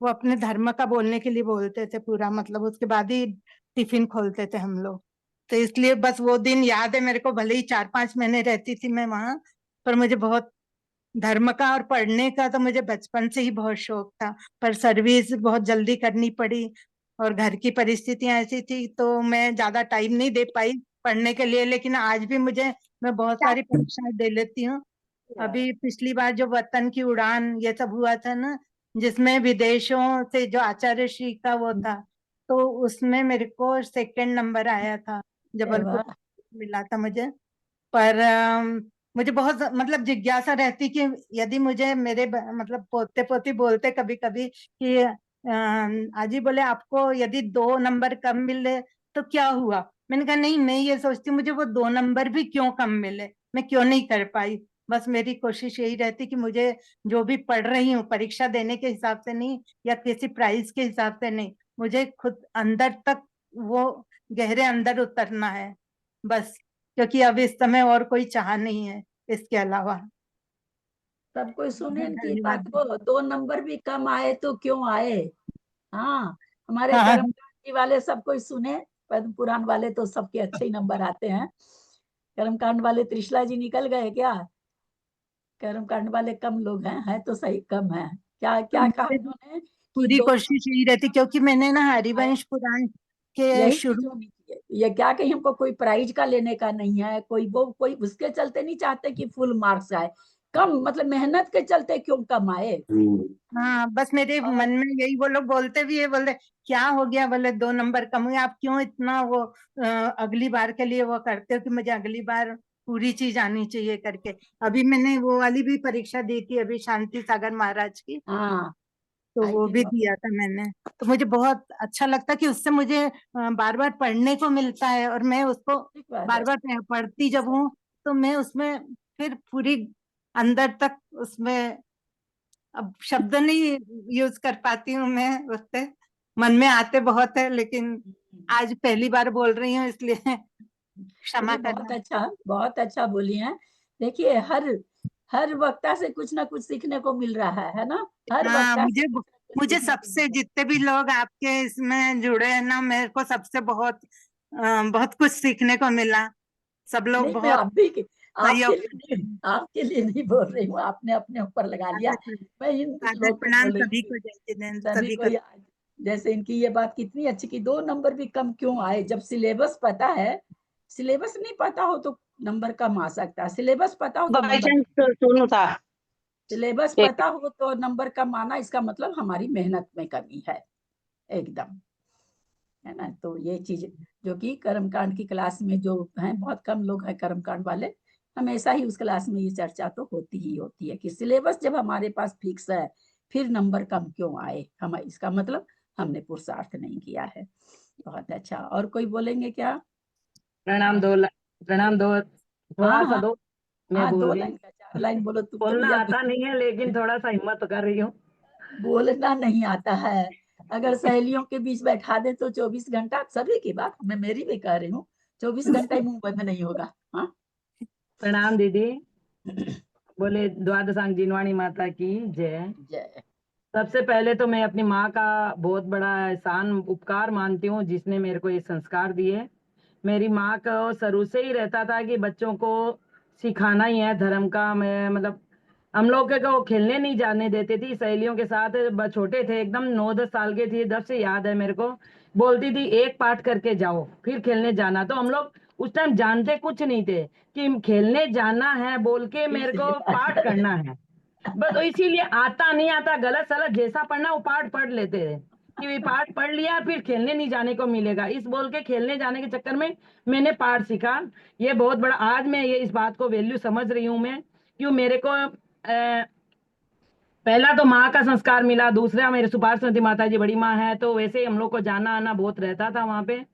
वो अपने धर्म का बोलने के लिए बोलते थे पूरा, मतलब उसके बाद ही टिफिन खोलते थे हम लोग। तो इसलिए बस वो दिन याद है मेरे को, भले ही 4-5 महीने रहती थी मैं वहां, पर मुझे बहुत धर्म का और पढ़ने का तो मुझे बचपन से ही बहुत शौक था। पर सर्विस बहुत जल्दी करनी पड़ी और घर की परिस्थितियां ऐसी थी, तो मैं ज्यादा टाइम नहीं दे पाई पढ़ने के लिए। लेकिन आज भी मैं बहुत सारी परीक्षाएं दे लेती हूँ। अभी पिछली बार जो वतन की उड़ान ये सब हुआ था ना, जिसमें विदेशों से जो आचार्य श्री का वो था, तो उसमें मेरे को 2nd नंबर आया था, जबलपुर मिला था मुझे। पर मुझे बहुत मतलब जिज्ञासा रहती कि यदि मुझे मेरे मतलब पोते पोती बोलते कभी कभी कि आजी बोले आपको यदि 2 नंबर कम मिले तो क्या हुआ। मैंने कहा नहीं, मैं ये सोचती मुझे वो 2 नंबर भी क्यों कम मिले, मैं क्यों नहीं कर पाई। बस मेरी कोशिश यही रहती कि मुझे जो भी पढ़ रही हूँ परीक्षा देने के हिसाब से नहीं या किसी प्राइज के हिसाब से नहीं, मुझे खुद अंदर तक वो गहरे अंदर उतरना है बस, क्योंकि अब इस समय और कोई चाह नहीं है इसके अलावा। सब कोई सुने इनकी बात धन्यवाद। को, 2 नंबर भी कम आए तो क्यों आए। हाँ, हमारे हाँ। कर्मकांड वाले सब कोई सुने, पद्म पुराण वाले तो सबके अच्छे ही नंबर आते हैं। कर्मकांड वाले त्रिशला जी निकल गए क्या? कर्मकांड वाले कम लोग हैं तो सही कम है। क्या क्या कहा इन्होंने कि पूरी 2 कोशिश यही रहती, क्योंकि मैंने ना हरिवंश पुराण के यही चीज शुरू होनी चाहिए। ये क्या कहीं हमको कोई प्राइज का लेने का नहीं है, कोई वो कोई उसके चलते नहीं चाहते कि फुल मार्क्स आए। कम मतलब मेहनत के चलते क्यों कम आए? हाँ, बस मेरे और मन में यही, वो लोग बोलते भी है, बोले क्या हो गया, बोले 2 नंबर कम हुए, आप क्यों इतना वो अगली बार के लिए वो करते हो कि मुझे अगली बार पूरी चीज आनी चाहिए करके। अभी मैंने वो वाली भी परीक्षा दी थी अभी, शांति सागर महाराज की, हाँ तो आई वो थी भी वो। दिया था मैंने। तो मुझे बहुत अच्छा लगता कि उससे मुझे बार बार पढ़ने को मिलता है, और मैं उसको ठीक बात बार है। बार पढ़ती जब हूँ तो मैं उसमें फिर पूरी अंदर तक उसमें, अब शब्द नहीं यूज कर पाती हूँ मैं उससे, मन में आते बहुत है, लेकिन आज पहली बार बोल रही हूँ इसलिए क्षमा चलिए करना। बहुत अच्छा बोली हैं। देखिए हर वक्ता से कुछ ना कुछ सीखने को मिल रहा है ना, हर हाँ, वक्ता से कुछ ना कुछ मुझे सीखने को मिल सबसे रहा है। जितने भी लोग आपके इसमें जुड़े हैं ना, मेरे को सबसे बहुत कुछ सीखने को मिला। सब लोग नहीं मैं बहुत सहयोग करते हैं। आपके लिए नहीं बोल रही हूँ, आपने अपने ऊपर लगा लिया। मैं इन सादर लोग को प्रणाम बोल रही हूँ सभी कि को, जय जिनेन्द्र सभी सभी को को। जैसे इनकी ये बात कितनी अच्छी कि 2 नंबर भी कम क्यों आए, जब सिलेबस पता है। सिलेबस नहीं पता हो तो नंबर कम आ सकता है, सिलेबस पता हो तो बाई नंबर चांस सुनो था। सिलेबस पता हो तो नंबर कम आना, इसका मतलब हमारी मेहनत में कमी है एकदम, है ना। तो ये चीज जो कि कर्मकांड की क्लास में जो है, बहुत कम लोग हैं कर्मकांड वाले, हमेशा ही उस क्लास में ये चर्चा तो होती ही होती है कि सिलेबस जब हमारे पास फिक्स है फिर नंबर कम क्यों आए, हम इसका मतलब हमने पुरुषार्थ नहीं किया है। बहुत अच्छा, और कोई बोलेंगे क्या? प्रणाम प्रणाम दो, थोड़ा हाँ सा हाँ दो, मैं हाँ, बोल 2 रही लाइन हूँ। का 4 लाइन बोलो, तुम तो बोलना भैया आता नहीं है लेकिन थोड़ा सा हिम्मत कर रही हूँ। बोलना नहीं आता है। अगर सहेलियों के बीच बैठा दे तो 24 घंटा, सभी की बात मैं मेरी भी कह रही हूँ, 24 घंटा ही मुंह बंद नहीं होगा। हाँ प्रणाम दीदी, बोले द्वादशांग जिनवाणी माता की जय। जय। सबसे पहले तो मैं अपनी माँ का बहुत बड़ा एहसान उपकार मानती हूँ जिसने मेरे को ये संस्कार दिए। मेरी माँ को शुरू से ही रहता था कि बच्चों को सिखाना ही है धर्म का। मैं मतलब हम लोग को खेलने नहीं जाने देती थी सहेलियों के साथ, छोटे थे एकदम 9-10 साल के थे, 10 से याद है मेरे को। बोलती थी एक पाठ करके जाओ फिर खेलने जाना। तो हम लोग उस टाइम जानते कुछ नहीं थे कि खेलने जाना है बोल के मेरे को पाठ करना है बस। इसीलिए आता नहीं आता गलत सलत जैसा पढ़ना वो पाठ पढ़ लेते थे कि पाठ पढ़ लिया फिर खेलने नहीं जाने को मिलेगा, इस बोल के खेलने जाने के चक्कर में मैंने पाठ सीखा। ये बहुत बड़ा, आज मैं ये इस बात को वैल्यू समझ रही हूँ मैं, क्यों मेरे को पहला तो माँ का संस्कार मिला, दूसरा मेरे सुपार्श्वती माता जी बड़ी माँ है, तो वैसे ही हम लोग को जाना आना बहुत रहता था वहां पे।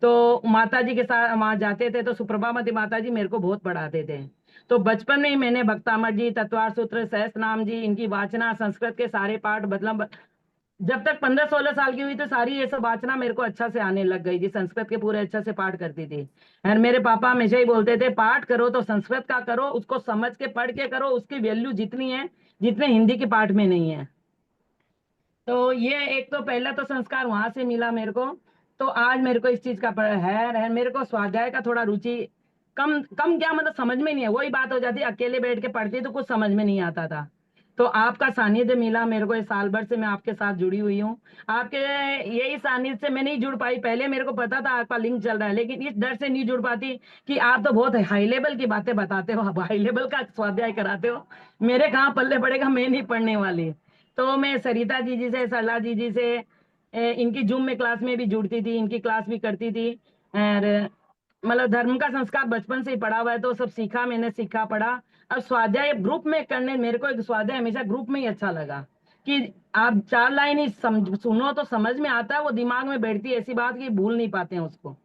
तो माता जी के साथ वहां जाते थे तो सुप्रभामती माता जी मेरे को बहुत पढ़ाते थे। तो बचपन में ही मैंने भक्तामर जी, तत्वार सूत्र, सहस्त्र नाम जी, इनकी वाचना, संस्कृत के सारे पाठ, मतलब जब तक 15-16 साल की हुई तो सारी ये सब वाचना मेरे को अच्छा से आने लग गई थी, संस्कृत के पूरे अच्छा से पाठ करती थी। और मेरे पापा हमेशा ही बोलते थे पाठ करो तो संस्कृत का करो, उसको समझ के पढ़ के करो, उसकी वैल्यू जितनी है जितने हिंदी के पाठ में नहीं है। तो ये एक तो पहला तो संस्कार वहां से मिला मेरे को। तो आज मेरे को इस चीज का है मेरे को स्वाध्याय का थोड़ा रुचि कम कम क्या मतलब समझ में नहीं है, वही बात हो जाती, अकेले बैठ के पढ़ती तो कुछ समझ में नहीं आता था। तो आपका सानिध्य मिला मेरे को, इस साल भर से मैं आपके साथ जुड़ी हुई हूँ। आपके यही सानिध्य से मैं नहीं जुड़ पाई, पहले मेरे को पता था आपका लिंक चल रहा है, लेकिन इस डर से नहीं जुड़ पाती कि आप तो बहुत हाई लेवल की बातें बताते हो, हाई लेवल का स्वाध्याय कराते हो, मेरे कहाँ पल्ले पड़ेगा, मैं नहीं पढ़ने वाली। तो मैं सरिता जी से, सरला जी से इनकी जूम में क्लास में भी जुड़ती थी, इनकी क्लास भी करती थी। और मतलब धर्म का संस्कार बचपन से ही पढ़ा हुआ है तो सब सीखा, मैंने सीखा पढ़ा। अब स्वाध्याय ग्रुप में करने, मेरे को एक स्वाध्याय हमेशा ग्रुप में ही अच्छा लगा कि आप 4 लाइन ही सुनो तो समझ में आता है, वो दिमाग में बैठती है, ऐसी बात कि भूल नहीं पाते हैं उसको।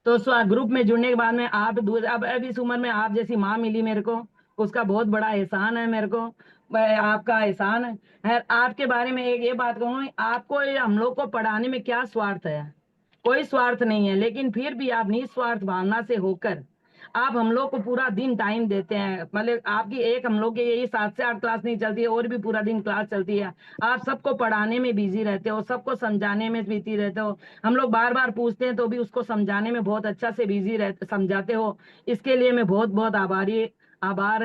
तो ग्रुप में जुड़ने के बाद में आप अब इस उम्र में आप जैसी माँ मिली मेरे को, उसका बहुत बड़ा एहसान है मेरे को, आपका एहसान है। आपके बारे में एक ये बात कहूँ, आपको हम लोग को पढ़ाने में क्या स्वार्थ है, कोई स्वार्थ नहीं है, लेकिन फिर भी आप निस्वार्थ भावना से होकर आप हम लोग को पूरा दिन टाइम देते हैं। मतलब आपकी एक हम लोग की यही 7 से 8 क्लास नहीं चलती है, और भी पूरा दिन क्लास चलती है। आप सबको पढ़ाने में बिजी रहते हो, सबको समझाने में बिजी रहते हो। हम लोग बार बार पूछते हैं तो भी उसको समझाने में बहुत अच्छा से बिजी रहते, समझाते हो। इसके लिए मैं बहुत बहुत आभार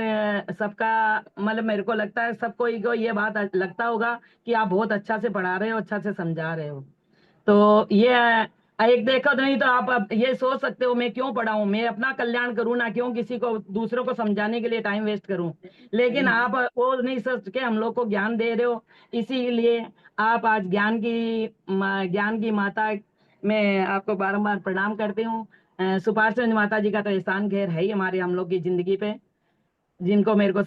सबका। मतलब मेरे को लगता है सबको ये बात लगता होगा कि आप बहुत अच्छा से पढ़ा रहे हो, अच्छा से समझा रहे हो। तो ये एक देखो तो नहीं तो आप अब ये सोच सकते हो मैं क्यों पढ़ाऊं, मैं अपना कल्याण करूं ना, क्यों किसी को दूसरों को समझाने के लिए टाइम वेस्ट करूं। लेकिन आप वो नहीं सोच के हम लोग को ज्ञान दे रहे हो, इसीलिए आप आज ज्ञान की माता मैं आपको बारंबार प्रणाम करती हूँ। सुपार्चन माता जी का तो एहसान खैर है ही हमारे हम लोग की जिंदगी पे, जिनको मेरे को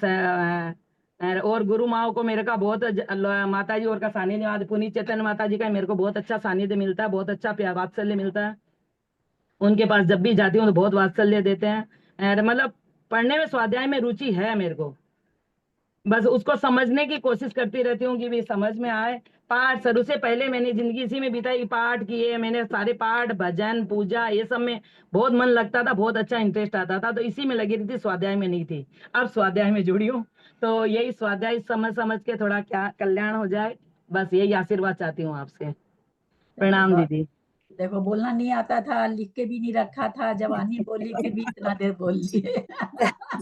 और गुरु माओ को मेरे का बहुत माता जी और का सानिध्य, पुनीत चैतन्य माता जी का मेरे को बहुत अच्छा सानिध्य मिलता है, बहुत अच्छा प्यार वात्सल्य मिलता है। उनके पास जब भी जाती हूँ तो बहुत वात्सल्य देते हैं। मतलब पढ़ने में स्वाध्याय में रुचि है मेरे को, बस उसको समझने की कोशिश करती रहती हूँ कि भी समझ में आए। पाठ शुरू से पहले मैंने जिंदगी इसी में बिताई, पाठ किए मैंने, सारे पाठ भजन पूजा ये सब में बहुत मन लगता था, बहुत अच्छा इंटरेस्ट आता था, तो इसी में लगी रही थी, स्वाध्याय में नहीं थी। अब स्वाध्याय में जुड़ी हूँ, तो यही स्वाध्याय समझ समझ के थोड़ा क्या कल्याण हो जाए, बस यही आशीर्वाद चाहती हूँ आपसे। प्रणाम दीदी। देखो बोलना नहीं आता था, लिख के भी नहीं रखा था, जवानी बोली फिर भी इतना देर बोल लिए।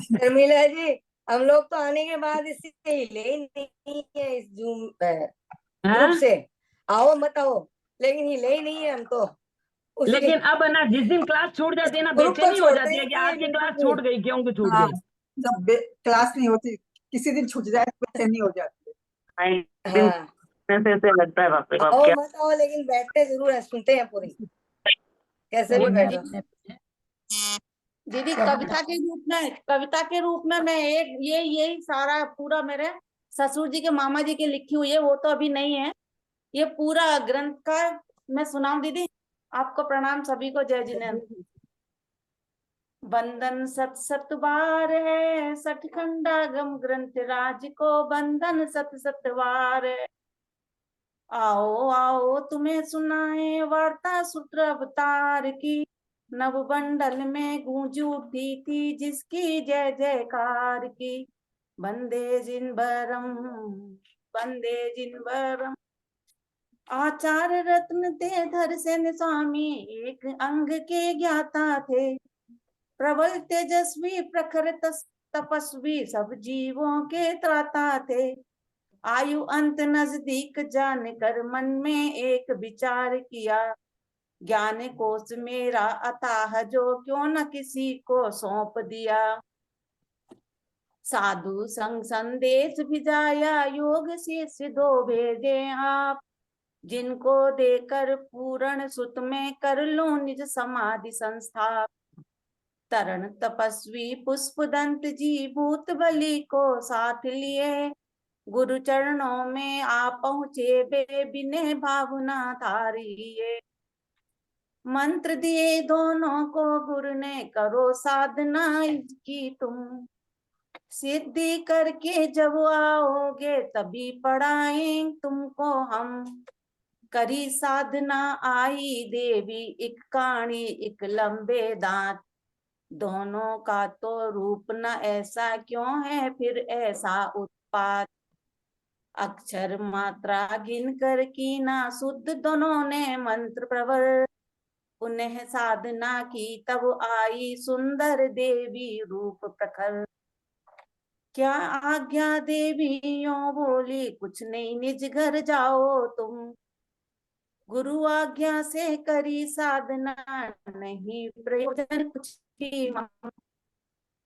शर्मिला जी, हम लोग तो आने के बाद इससे हिले ही नहीं है इस जूम ग्रुप से, आओ मत आओ, लेकिन हिले ही नहीं है हम तो। लेकिन अब ना जिस दिन क्लास छूट जाती है ना, ग्रुप बेचैनी तो हो छोड़ते जाती है ही कि नहीं है आज की बिल्कुल क्लास भी। छूट गई, क्यों कि छूट हाँ, गई। जब क्लास नहीं होती किसी दिन छूट जाए तो बेचैनी हो जाती है। हाँ, ऐसे लगता है बाप रे बाप, आओ क्या मत आओ, लेकिन बैठते जरूर है, सुनते हैं पूरी, कैसे भी चलो बैठो। दीदी क्या कविता के रूप में मैं एक यही सारा पूरा मेरे ससुर जी के मामा जी की लिखी हुई है, वो तो अभी नहीं है, ये पूरा ग्रंथ का मैं सुनाऊं दीदी आपको। प्रणाम सभी को, जय जिनेन्द्र। बंधन सत सत बार है, सठखंडा गम ग्रंथ राज को बंधन सत सत बार है। आओ आओ तुम्हें सुनाए वार्ता सूत्र अवतार की, नव बंडल में गूंज उठी थी जिसकी जय जयकार की। बंदे जिनवरम आचार्य रत्न ते धर सेन स्वामी, एक अंग के ज्ञाता थे। प्रबल तेजस्वी प्रखर तपस्वी, सब जीवों के त्राता थे। आयु अंत नजदीक जान कर मन में एक विचार किया, ज्ञान कोश मेरा अताह जो क्यों न किसी को सौंप दिया। साधु संग संदेश भिजाया, योग शिष्य दो भेजे आप, जिनको देकर पूर्ण सुत में कर लो निज समाधि संस्था। तरण तपस्वी पुष्पदंत जी भूत बलि को साथ लिए, गुरु चरणों में आ पहुँचे बे बिने भावना धारिये। मंत्र दिए दोनों को गुरु ने, करो साधना की तुम, सिद्धि करके जब आओगे तभी पढ़ाएं तुमको हम। करी साधना आई देवी, एक काणी एक लंबे दांत, दोनों का तो रूप न ऐसा क्यों है फिर ऐसा उत्पात। अक्षर मात्रा गिन कर की ना शुद्ध दोनों ने मंत्र प्रवर, उन्हें साधना की तब आई सुंदर देवी रूप प्रखर। क्या आज्ञा देवी यों बोली, कुछ नहीं निज घर जाओ तुम, गुरु आज्ञा से करी साधना नहीं प्रयोजन कुछ भी।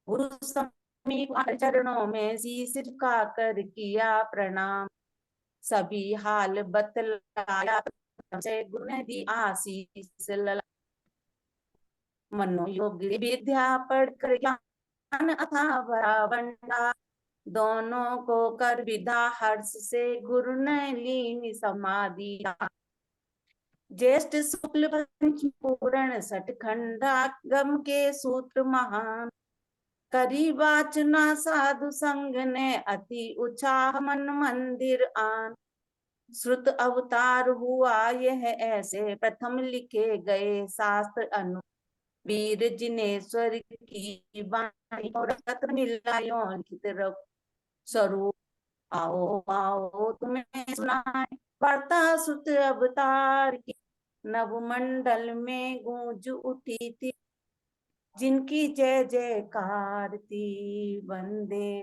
गुरु समीप चरणों में शीश झुका कर किया प्रणाम, सभी हाल बतलाया से गुरु ने दी आशीष लला। मनोयोगी विद्या पढ़कर ज्ञान अथा भरा भंडार, दोनों को कर विदा हर्ष से गुरु ने लीन समाधि। ज्येष्ठ शुक्ल पंचमी पूर्ण सठखंडा गम के सूत्र महान, करी वाचना साधु संग ने अति उत्साह मन मंदिर आन। श्रुत अवतार हुआ यह ऐसे प्रथम लिखे गए शास्त्र अनु, वीर जिनेश्वर की वाणी और रत्न मिलायो लिखित स्वरूप। आओ आओ तुम्हें सुनाए वार्ता श्रुत अवतार की, नवमंडल में गूंज उठी थी जिनकी जय जयकार थी। वंदे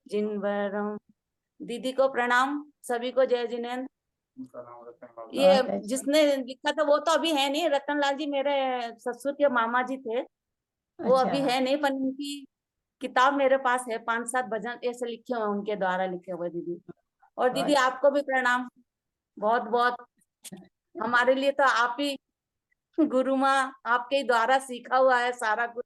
जिनवरम दीदी को प्रणाम, सभी को जय जिनेन्द्र। ये बहुत अच्छा। जिसने लिखा था वो तो अभी है नहीं, रतन लाल जी मेरे ससुर के मामा जी थे, वो अभी अच्छा है नहीं, पर उनकी किताब मेरे पास है, 5-7 भजन ऐसे लिखे हुए उनके द्वारा लिखे हुए दीदी। और दीदी बहुत आपको भी प्रणाम, बहुत बहुत। हमारे लिए तो आप ही गुरु माँ, आपके ही द्वारा सीखा हुआ है सारा कुछ।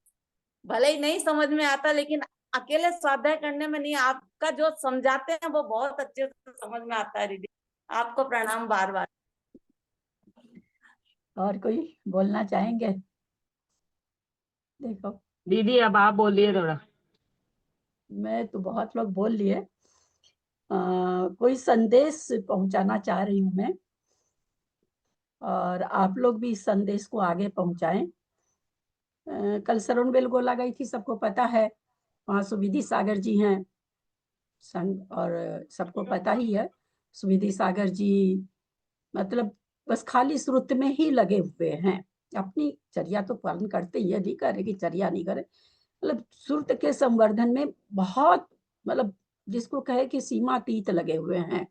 भले ही नहीं समझ में आता, लेकिन अकेले स्वाध्याय करने में नहीं, आपका जो समझाते हैं वो बहुत अच्छे से समझ में आता है दीदी। आपको प्रणाम बार बार। और कोई बोलना चाहेंगे? देखो दीदी अब आप बोलिए थोड़ा। मैं तो बहुत लोग बोल लिए, कोई संदेश पहुंचाना चाह रही हूँ मैं, और आप लोग भी इस संदेश को आगे पहुंचाएं। कल सरवण बेलगोला गई थी, सबको पता है, वहाँ सुविधि सागर जी हैं संग, और सबको पता ही है सुविधि सागर जी मतलब बस खाली श्रुत में ही लगे हुए हैं। अपनी चर्या तो पालन करते, ये नहीं करे कि चर्या नहीं करे, मतलब श्रुत के संवर्धन में बहुत, मतलब जिसको कहे कि सीमातीत लगे हुए हैं।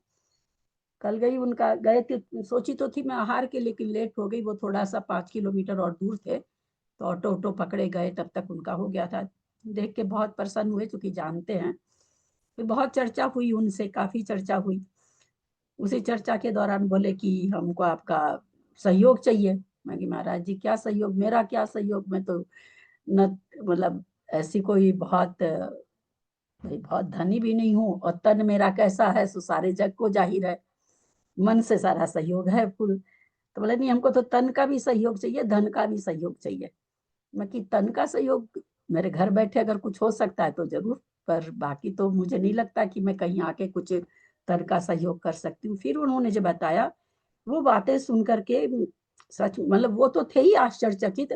कल गई उनका, गए थे, सोची तो थी मैं आहार के, लेकिन लेट हो गई, वो थोड़ा सा 5 किलोमीटर और दूर थे, तो ऑटो ऑटो पकड़े गए, तब तक उनका हो गया था। देख के बहुत प्रसन्न हुए, चूंकि जानते हैं। फिर बहुत चर्चा हुई उनसे, काफी चर्चा हुई। उसी चर्चा के दौरान बोले कि हमको आपका सहयोग चाहिए। मैं कि महाराज जी क्या सहयोग, मेरा क्या सहयोग, मैं तो न मतलब ऐसी कोई बहुत भाई बहुत धनी भी नहीं हूँ, और तन मेरा कैसा है सो सारे जग को जाहिर है, मन से सारा सहयोग है फुल। तो बोले नहीं, हमको तो तन का भी सहयोग चाहिए, धन का भी सहयोग चाहिए। मैं कि तन का सहयोग मेरे घर बैठे अगर कुछ हो सकता है तो जरूर, पर बाकी तो मुझे नहीं लगता कि मैं कहीं आके कुछ तन का सहयोग कर सकती हूँ। फिर उन्होंने जो बताया वो बातें सुन करके सच, मतलब वो तो थे ही आश्चर्यचकित,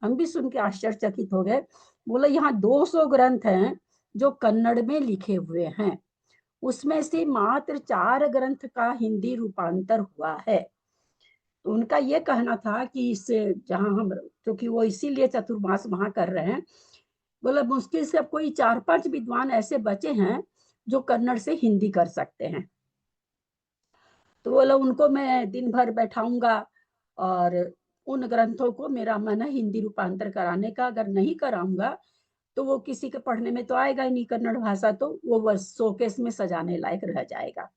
हम भी सुन के आश्चर्यचकित हो गए। बोले यहाँ 200 ग्रंथ हैं जो कन्नड़ में लिखे हुए हैं, उसमें से मात्र 4 ग्रंथ का हिंदी रूपांतर हुआ है। तो उनका ये कहना था कि इस जहाँ हम, क्योंकि वो इसीलिए चतुर्मास वहां कर रहे हैं, बोले मुश्किल से अब कोई 4-5 विद्वान ऐसे बचे हैं जो कन्नड़ से हिंदी कर सकते हैं। तो बोला उनको मैं दिन भर बैठाऊंगा, और उन ग्रंथों को मेरा मन है हिंदी रूपांतर कराने का, अगर नहीं कराऊंगा तो वो किसी के पढ़ने में तो आएगा ही नहीं कन्नड़ भाषा, तो वो बस शोकेस में सजाने लायक रह जाएगा।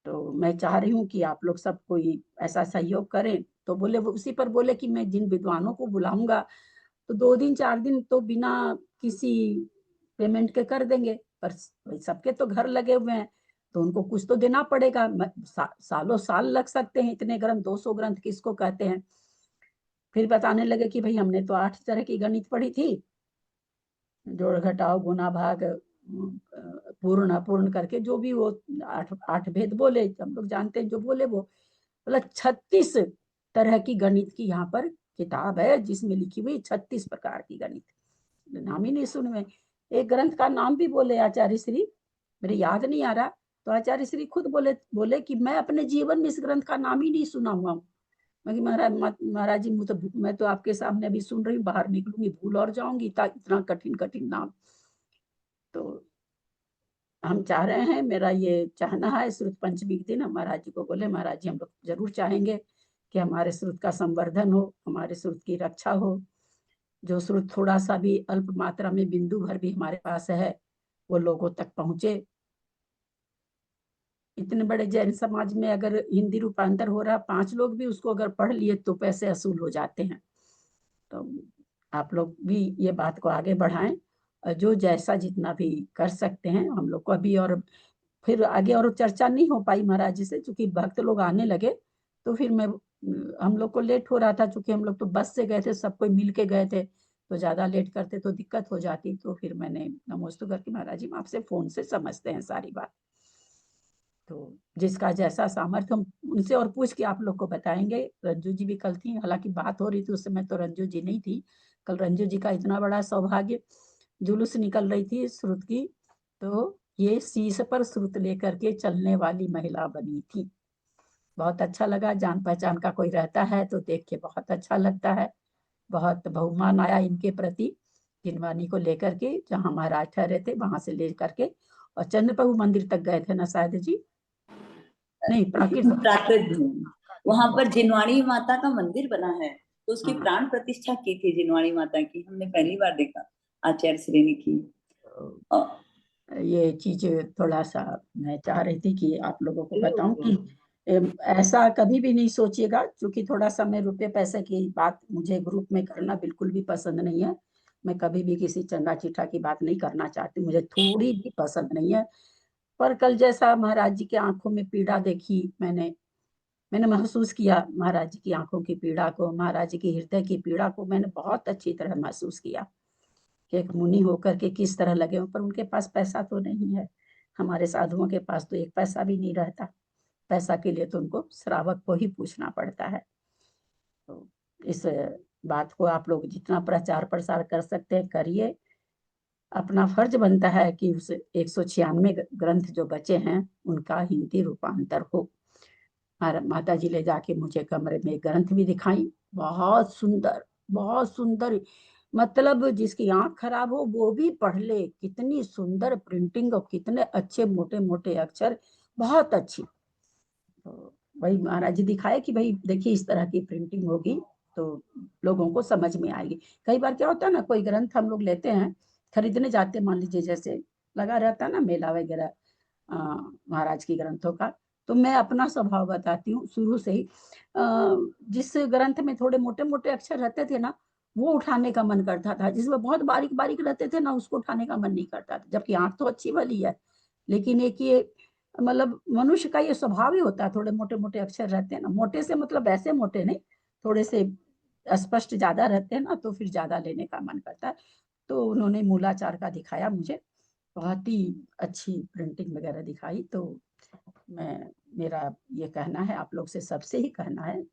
तो मैं चाह रही हूँ कि आप लोग सब कोई ऐसा सहयोग करें। तो बोले, उसी पर बोले कि मैं जिन विद्वानों को बुलाऊंगा तो 2 दिन 4 दिन तो बिना किसी पेमेंट के कर देंगे, पर सबके तो घर लगे हुए हैं, तो उनको कुछ तो देना पड़ेगा। सालों साल लग सकते हैं, इतने ग्रंथ, 200 ग्रंथ किसको कहते हैं। फिर बताने लगे कि भाई हमने तो 8 तरह की गणित पढ़ी थी, जोड़ घटाओ गुना भाग पूर्ण अपूर्ण करके, जो भी वो 8 भेद बोले, हम लोग जानते हैं जो बोले वो, मतलब 36 तरह की गणित की यहाँ पर किताब है, जिसमें लिखी हुई 36 प्रकार की गणित। नाम ही नहीं सुने में, एक ग्रंथ का नाम भी बोले आचार्य श्री, मेरे याद नहीं आ रहा, तो आचार्य श्री खुद बोले कि मैं अपने जीवन में इस ग्रंथ का नाम ही नहीं सुना हुआ हूँ। मैं महाराज जी, मैं तो आपके सामने अभी सुन रही हूँ, बाहर निकलूंगी भूल और जाऊंगी, इतना कठिन कठिन नाम। तो हम चाह रहे हैं, मेरा ये चाहना है, श्रुत पंचमी के दिन हम महाराज जी को बोले, महाराज जी हम लोग जरूर चाहेंगे कि हमारे श्रुत का संवर्धन हो, हमारे श्रुत की रक्षा हो। जो श्रुत थोड़ा सा भी अल्प मात्रा में, बिंदु भर भी हमारे पास है, वो लोगों तक पहुंचे। इतने बड़े जैन समाज में अगर हिंदी रूपांतर हो रहा, 5 लोग भी उसको अगर पढ़ लिए तो पैसे असूल हो जाते हैं। तो आप लोग भी ये बात को आगे बढ़ाएं, और जो जैसा जितना भी कर सकते हैं हम लोग को अभी। और फिर आगे और चर्चा नहीं हो पाई महाराज जी से, चूंकि भक्त लोग आने लगे, तो फिर मैं, हम लोग को लेट हो रहा था, चूंकि हम लोग तो बस से गए थे, सब कोई मिल के गए थे, तो ज्यादा लेट करते तो दिक्कत हो जाती। तो फिर मैंने नमोस्तु करके, महाराज जी आपसे फोन से समझते हैं सारी बात, तो जिसका जैसा सामर्थ्य हम उनसे और पूछ के आप लोग को बताएंगे। रंजू जी भी कल थी, हालांकि बात हो रही थी उस समय तो रंजू जी नहीं थी। कल रंजू जी का इतना बड़ा सौभाग्य, जुलूस निकल रही थी श्रुत की, तो ये शीश पर श्रुत लेकर के चलने वाली महिला बनी थी। बहुत अच्छा लगा, जान पहचान का कोई रहता है तो देख के बहुत अच्छा लगता है। बहुत बहुमान आया इनके प्रति, जिनवानी को लेकर के, जहाँ महाराज ठहरे थे वहां से ले करके, और चंद्रप्रभु मंदिर तक गए थे ना शायद जी। नहीं, प्राकृत प्राकृत भूमि, वहां पर जिनवाणी माता का मंदिर बना है, तो उसकी हाँ। प्राण प्रतिष्ठा की थी जिनवाणी माता की, हमने पहली बार देखा आचार्य श्री ने की। ये चीज थोड़ा सा मैं चाह रही थी कि आप लोगों को बताऊं कि ऐसा कभी भी नहीं सोचिएगा, क्योंकि थोड़ा सा मैं रुपए पैसे की बात मुझे ग्रुप में करना बिल्कुल भी पसंद नहीं है। मैं कभी भी किसी चंदा चिट्ठा की बात नहीं करना चाहती, मुझे थोड़ी भी पसंद नहीं है। पर कल जैसा महाराज जी की आंखों में पीड़ा देखी, मैंने महसूस किया महाराज जी की आंखों की पीड़ा को, महाराज जी की हृदय की पीड़ा को मैंने बहुत अच्छी तरह महसूस किया कि एक मुनि होकर के किस तरह लगे हो, पर उनके पास पैसा तो नहीं है। हमारे साधुओं के पास तो एक पैसा भी नहीं रहता, पैसा के लिए तो उनको श्रावक को ही पूछना पड़ता है। तो इस बात को आप लोग जितना प्रचार प्रसार कर सकते हैं करिए। अपना फर्ज बनता है कि उस 196 ग्रंथ जो बचे हैं उनका हिंदी रूपांतर हो। माता जी ले जाके मुझे कमरे में ग्रंथ भी दिखाई, बहुत सुंदर, बहुत सुंदर, मतलब जिसकी आंख खराब हो वो भी पढ़ ले, कितनी सुंदर प्रिंटिंग और कितने अच्छे मोटे मोटे अक्षर, बहुत अच्छी। तो वही महाराज जी दिखाए कि भाई देखिए इस तरह की प्रिंटिंग होगी तो लोगों को समझ में आएगी। कई बार क्या होता है ना, कोई ग्रंथ हम लोग लेते हैं, खरीदने जाते हैं, मान लीजिए जैसे लगा रहता है ना मेला वगैरह महाराज की ग्रंथों का, तो मैं अपना स्वभाव बताती हूँ शुरू से ही, जिस ग्रंथ में थोड़े मोटे मोटे अक्षर रहते थे ना वो उठाने का मन करता था, जिसमें बहुत बारीक बारीक रहते थे ना उसको उठाने का मन नहीं करता था। जबकि आंख तो अच्छी वाली है, लेकिन एक ये मतलब मनुष्य का ये स्वभाव ही होता है, थोड़े मोटे मोटे अक्षर रहते हैं ना, मोटे से मतलब ऐसे मोटे नहीं, थोड़े से स्पष्ट ज्यादा रहते हैं ना, तो फिर ज्यादा लेने का मन करता है। तो उन्होंने मूलाचार का दिखाया मुझे, बहुत ही अच्छी प्रिंटिंग वगैरह दिखाई। तो मेरा ये कहना है, आप लोग से सबसे ही कहना है,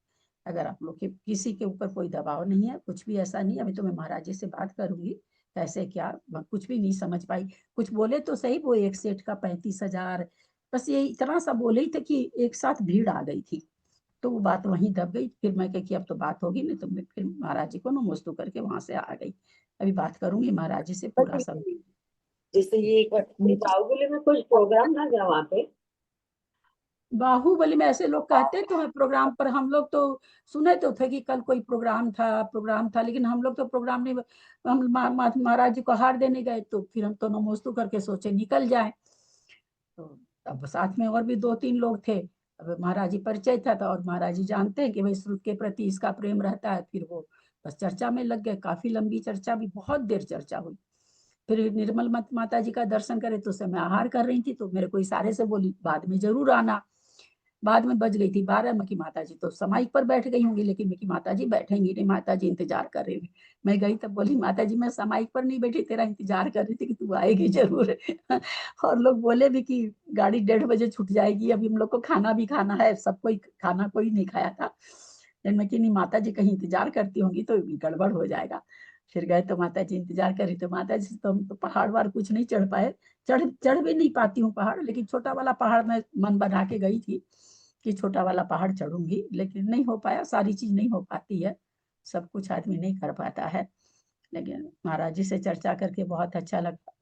अगर आप लोग के किसी के ऊपर कोई दबाव नहीं है, कुछ भी ऐसा नहीं। अभी तो मैं महाराज जी से बात करूंगी कैसे क्या, कुछ भी नहीं समझ पाई। कुछ बोले तो सही, वो एक सेट का 35,000, बस ये इतना सा बोले ही थे कि एक साथ भीड़ आ गई थी, तो वो बात वहीं दब गई। फिर मैं कही कि अब तो बात होगी नहीं, तो मैं फिर महाराज जी को नमोस्तु करके वहां से आ गई। अभी बात करूंगी महाराज जी से पूरा सब। जैसे ये बाहुबली में कुछ प्रोग्राम था क्या वहाँ पे? बाहुबली में ऐसे लोग कहते तो हैं प्रोग्राम, पर हम लोग तो सुने तो थे कि कल कोई प्रोग्राम था, लेकिन हम लोग तो प्रोग्राम नहीं, हम महाराज जी को हार देने गए, तो फिर हम तो नमोस्तु करके सोचे निकल जाए। तो अब साथ में और भी 2-3 लोग थे। अब महाराज जी परिचय था, और महाराज जी जानते हैं कि भाई श्रुत के प्रति इसका प्रेम रहता है, फिर वो बस चर्चा में लग गए। काफी लंबी चर्चा भी, बहुत देर चर्चा हुई। फिर निर्मल माता जी का दर्शन करे तो मैं आहार कर रही थी, तो मेरे को इशारे से बोली बाद में जरूर आना। बाद में बज गई थी 12। मैं की माता जी तो समाइक पर बैठ गई होंगी, लेकिन मैं की माता जी बैठेंगी नहीं, माता जी इंतजार कर रही होंगी। मैं गई तब बोली माता जी मैं समाइक पर नहीं बैठी, तेरा इंतजार कर रही थी कि तू आएगी जरूर। और लोग बोले भी कि गाड़ी 1:30 बजे छूट जाएगी, अभी हम लोग को खाना भी खाना है, सब कोई खाना कोई नहीं खाया था। लेकिन मैं कि नहीं माता जी कहीं इंतजार करती होंगी तो गड़बड़ हो जाएगा। फिर गए तो माता जी इंतजार करी, तो माता जी तो हम तो पहाड़ वार कुछ नहीं चढ़ पाए, चढ़ भी नहीं पाती हूँ पहाड़, लेकिन छोटा वाला पहाड़ में मन बना के गई थी कि छोटा वाला पहाड़ चढ़ूंगी, लेकिन नहीं हो पाया। सारी चीज नहीं हो पाती है, सब कुछ आदमी नहीं कर पाता है। लेकिन महाराज जी से चर्चा करके बहुत अच्छा लगा।